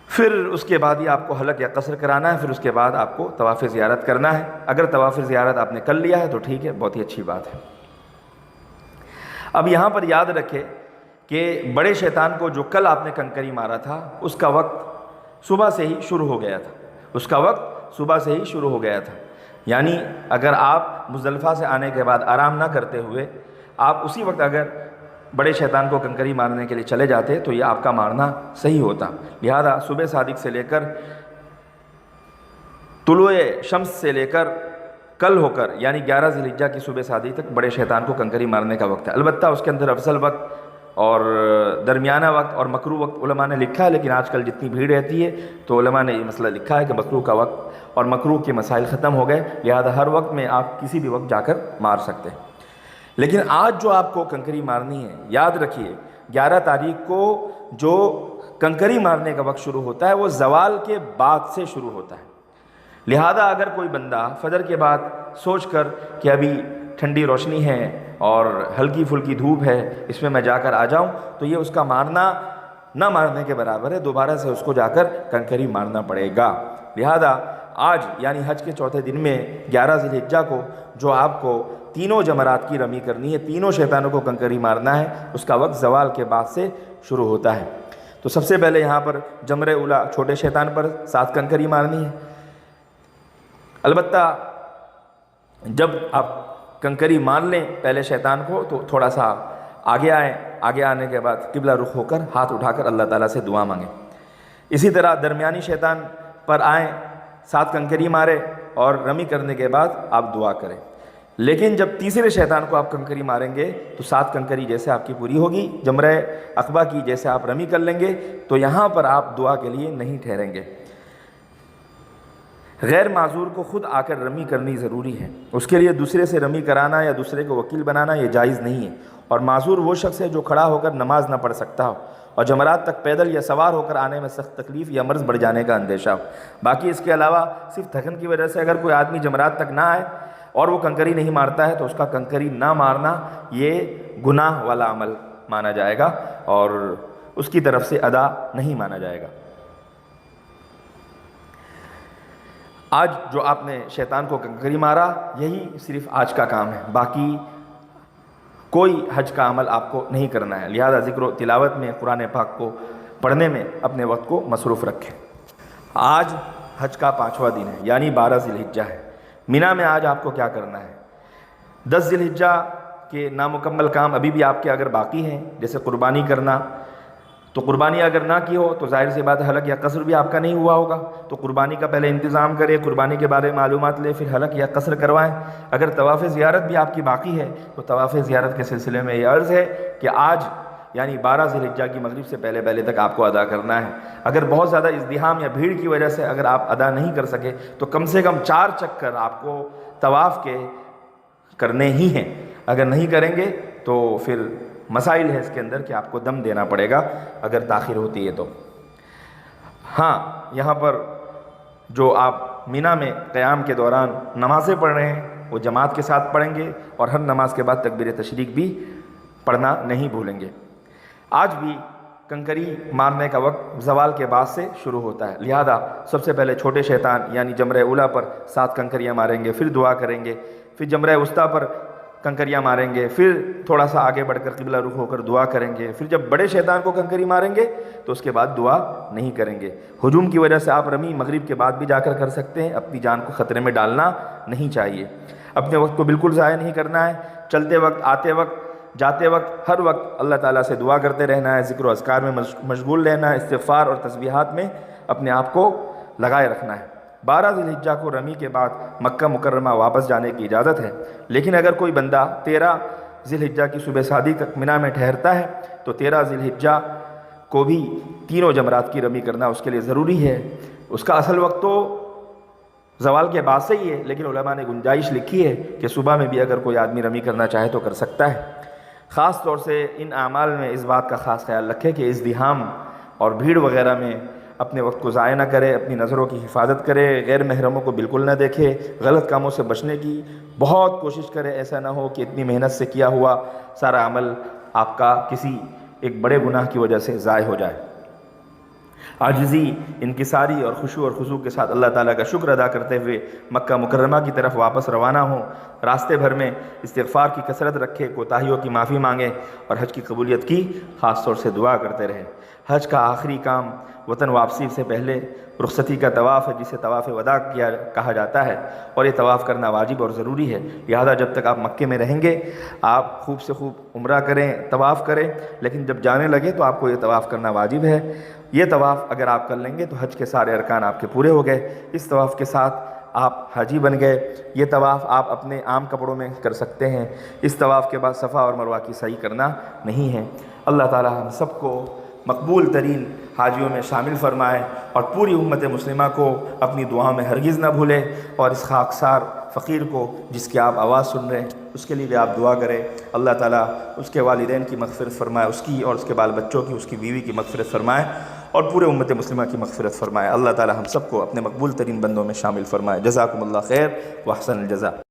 پھر اس کے بعد ہی آپ کو حلق یا قصر کرانا ہے، پھر اس کے بعد آپ کو طواف زیارت کرنا ہے۔ اگر طواف زیارت آپ نے کر لیا ہے تو ٹھیک ہے، بہت ہی اچھی بات ہے۔ اب یہاں پر یاد رکھے کہ بڑے شیطان کو جو کل آپ نے کنکری مارا تھا اس کا وقت صبح سے ہی شروع ہو گیا تھا، اس کا وقت صبح سے ہی شروع ہو گیا تھا، یعنی اگر آپ مزدلفہ سے آنے کے بعد آرام نہ کرتے ہوئے آپ اسی وقت اگر بڑے شیطان کو کنکری مارنے کے لیے چلے جاتے تو یہ آپ کا مارنا صحیح ہوتا۔ لہذا صبح صادق سے لے کر طلوع شمس سے لے کر کل ہو کر یعنی 11 ذی الحجہ کی صبح صادق تک بڑے شیطان کو کنکری مارنے کا وقت ہے۔ البتہ اس کے اندر افضل وقت اور درمیانہ وقت اور مکروہ وقت علماء نے لکھا ہے، لیکن آج کل جتنی بھیڑ رہتی ہے تو علماء نے یہ مسئلہ لکھا ہے کہ مکروہ کا وقت اور مکروہ کے مسائل ختم ہو گئے، لہذا ہر وقت میں آپ کسی بھی وقت جا کر مار سکتے ہیں۔ لیکن آج جو آپ کو کنکری مارنی ہے، یاد رکھیے 11 تاریخ کو جو کنکری مارنے کا وقت شروع ہوتا ہے وہ زوال کے بعد سے شروع ہوتا ہے۔ لہذا اگر کوئی بندہ فجر کے بعد سوچ کر کہ ابھی ٹھنڈی روشنی ہے اور ہلکی پھلکی دھوپ ہے، اس میں جا کر آ جاؤں، تو یہ اس کا مارنا نہ مارنے کے برابر ہے، دوبارہ سے اس کو جا کر کنکری مارنا پڑے گا۔ لہذا آج یعنی حج کے چوتھے دن میں 11 ذی الحجہ کو جو آپ کو تینوں جمرات کی رمی کرنی ہے، تینوں شیطانوں کو کنکری مارنا ہے، اس کا وقت زوال کے بعد سے شروع ہوتا ہے۔ تو سب سے پہلے یہاں پر جمرہ اولیٰ چھوٹے شیطان پر 7 کنکری مارنی ہے۔ البتہ جب آپ کنکری مار لیں پہلے شیطان کو تو تھوڑا سا آگے آئیں، آگے آنے کے بعد قبلہ رخ ہو کر ہاتھ اٹھا کر اللہ تعالیٰ سے دعا مانگیں۔ اسی طرح درمیانی شیطان پر آئیں، 7 کنکری مارے اور رمی کرنے کے بعد آپ دعا کریں۔ لیکن جب تیسرے شیطان کو آپ کنکری ماریں گے تو 7 کنکری جیسے آپ کی پوری ہوگی، جمرہ عقبہ کی جیسے آپ رمی کر لیں گے، تو یہاں پر آپ دعا کے لیے نہیں ٹھہریں گے۔ غیر معذور کو خود آ کر رمی کرنی ضروری ہے، اس کے لیے دوسرے سے رمی کرانا یا دوسرے کو وکیل بنانا یہ جائز نہیں ہے۔ اور معذور وہ شخص ہے جو کھڑا ہو کر نماز نہ پڑھ سکتا ہو اور جمرات تک پیدل یا سوار ہو کر آنے میں سخت تکلیف یا مرض بڑھ جانے کا اندیشہ ہو۔ باقی اس کے علاوہ صرف تھکن کی وجہ سے اگر کوئی آدمی جمرات تک نہ آئے اور وہ کنکری نہیں مارتا ہے تو اس کا کنکری نہ مارنا یہ گناہ والا عمل مانا جائے گا اور اس کی طرف سے ادا نہیں مانا جائے گا۔ آج جو آپ نے شیطان کو کنکری مارا یہی صرف آج کا کام ہے، باقی کوئی حج کا عمل آپ کو نہیں کرنا ہے، لہذا ذکر و تلاوت میں قرآن پاک کو پڑھنے میں اپنے وقت کو مصروف رکھیں۔ آج حج کا 5واں دن ہے یعنی 12 ذی الحجہ ہے۔ مینا میں آج آپ کو کیا کرنا ہے؟ 10 ذی الحجہ کے نامکمل کام ابھی بھی آپ کے اگر باقی ہیں، جیسے قربانی کرنا، تو قربانی اگر نہ کی ہو تو ظاہر سی بات ہے حلق یا قصر بھی آپ کا نہیں ہوا ہوگا، تو قربانی کا پہلے انتظام کریں، قربانی کے بارے میں معلومات لیں، پھر حلق یا قصر کروائیں۔ اگر طواف زیارت بھی آپ کی باقی ہے تو طواف زیارت کے سلسلے میں یہ عرض ہے کہ آج یعنی 12 ذی الحجہ کی مغرب سے پہلے تک آپ کو ادا کرنا ہے۔ اگر بہت زیادہ ازدحام یا بھیڑ کی وجہ سے اگر آپ ادا نہیں کر سکے تو کم سے کم 4 چکر آپ کو طواف کے کرنے ہی ہیں، اگر نہیں کریں گے تو پھر مسائل ہے اس کے اندر کہ آپ کو دم دینا پڑے گا اگر تاخیر ہوتی ہے تو۔ ہاں، یہاں پر جو آپ مینا میں قیام کے دوران نمازیں پڑھ رہے ہیں وہ جماعت کے ساتھ پڑھیں گے اور ہر نماز کے بعد تکبیر تشریق بھی پڑھنا نہیں بھولیں گے۔ آج بھی کنکری مارنے کا وقت زوال کے بعد سے شروع ہوتا ہے، لہذا سب سے پہلے چھوٹے شیطان یعنی جمرہ اولیٰ پر 7 کنکریاں ماریں گے، پھر دعا کریں گے، پھر جمرہ وسطیٰ پر کنکریاں ماریں گے، پھر تھوڑا سا آگے بڑھ کر قبلہ رخ ہو کر دعا کریں گے، پھر جب بڑے شیطان کو کنکری ماریں گے تو اس کے بعد دعا نہیں کریں گے۔ ہجوم کی وجہ سے آپ رمی مغرب کے بعد بھی جا کر سکتے ہیں، اپنی جان کو خطرے میں ڈالنا نہیں چاہیے۔ اپنے وقت کو بالکل ضائع نہیں کرنا ہے، چلتے وقت، آتے وقت، جاتے وقت، ہر وقت اللہ تعالیٰ سے دعا کرتے رہنا ہے، ذکر و اذکار میں مشغول رہنا ہے، استغفار اور تسبیحات میں اپنے آپ کو لگائے رکھنا ہے۔ 12 ذی الحجہ کو رمی کے بعد مکہ مکرمہ واپس جانے کی اجازت ہے، لیکن اگر کوئی بندہ 13 ذی الحجہ کی صبح صادق تک مینا میں ٹھہرتا ہے تو 13 ذی الحجہ کو بھی تینوں جمرات کی رمی کرنا اس کے لیے ضروری ہے۔ اس کا اصل وقت تو زوال کے بعد سے ہی ہے، لیکن علماء نے گنجائش لکھی ہے کہ صبح میں بھی اگر کوئی آدمی رمی کرنا چاہے تو کر سکتا ہے۔ خاص طور سے ان اعمال میں اس بات کا خاص خیال رکھے کہ ازدحام اور بھیڑ وغیرہ میں اپنے وقت کو ضائع نہ کرے، اپنی نظروں کی حفاظت کرے، غیر محرموں کو بالکل نہ دیکھے، غلط کاموں سے بچنے کی بہت کوشش کرے۔ ایسا نہ ہو کہ اتنی محنت سے کیا ہوا سارا عمل آپ کا کسی ایک بڑے گناہ کی وجہ سے ضائع ہو جائے۔ عاجزی، انکساری اور خشوع اور خضوع کے ساتھ اللہ تعالیٰ کا شکر ادا کرتے ہوئے مکہ مکرمہ کی طرف واپس روانہ ہوں۔ راستے بھر میں استغفار کی کثرت رکھے، کوتاہیوں کی معافی مانگے اور حج کی قبولیت کی خاص طور سے دعا کرتے رہے۔ حج کا آخری کام وطن واپسی سے پہلے رخصتی کا طواف ہے، جسے طواف وداع کہا جاتا ہے، اور یہ طواف کرنا واجب اور ضروری ہے۔ لہذا جب تک آپ مکے میں رہیں گے آپ خوب سے خوب عمرہ کریں، طواف کریں، لیکن جب جانے لگے تو آپ کو یہ طواف کرنا واجب ہے۔ یہ طواف اگر آپ کر لیں گے تو حج کے سارے ارکان آپ کے پورے ہو گئے۔ اس طواف کے ساتھ آپ حاجی بن گئے۔ یہ طواف آپ اپنے عام کپڑوں میں کر سکتے ہیں۔ اس طواف کے بعد صفا اور مروہ کی سعی کرنا نہیں ہے۔ اللہ تعالی ہم سب کو مقبول ترین حاجیوں میں شامل فرمائے اور پوری امت مسلمہ کو اپنی دعاؤں میں ہرگز نہ بھولے، اور اس خاکسار فقیر کو جس کی آپ آواز سن رہے ہیں اس کے لیے بھی آپ دعا کریں۔ اللہ تعالیٰ اس کے والدین کی مغفرت فرمائے، اس کی اور اس کے بال بچوں کی، اس کی بیوی کی مغفرت فرمائے، اور پورے امت مسلمہ کی مغفرت فرمائے۔ اللہ تعالیٰ ہم سب کو اپنے مقبول ترین بندوں میں شامل فرمائے۔ جزاکم اللہ خیر و احسن الجزا۔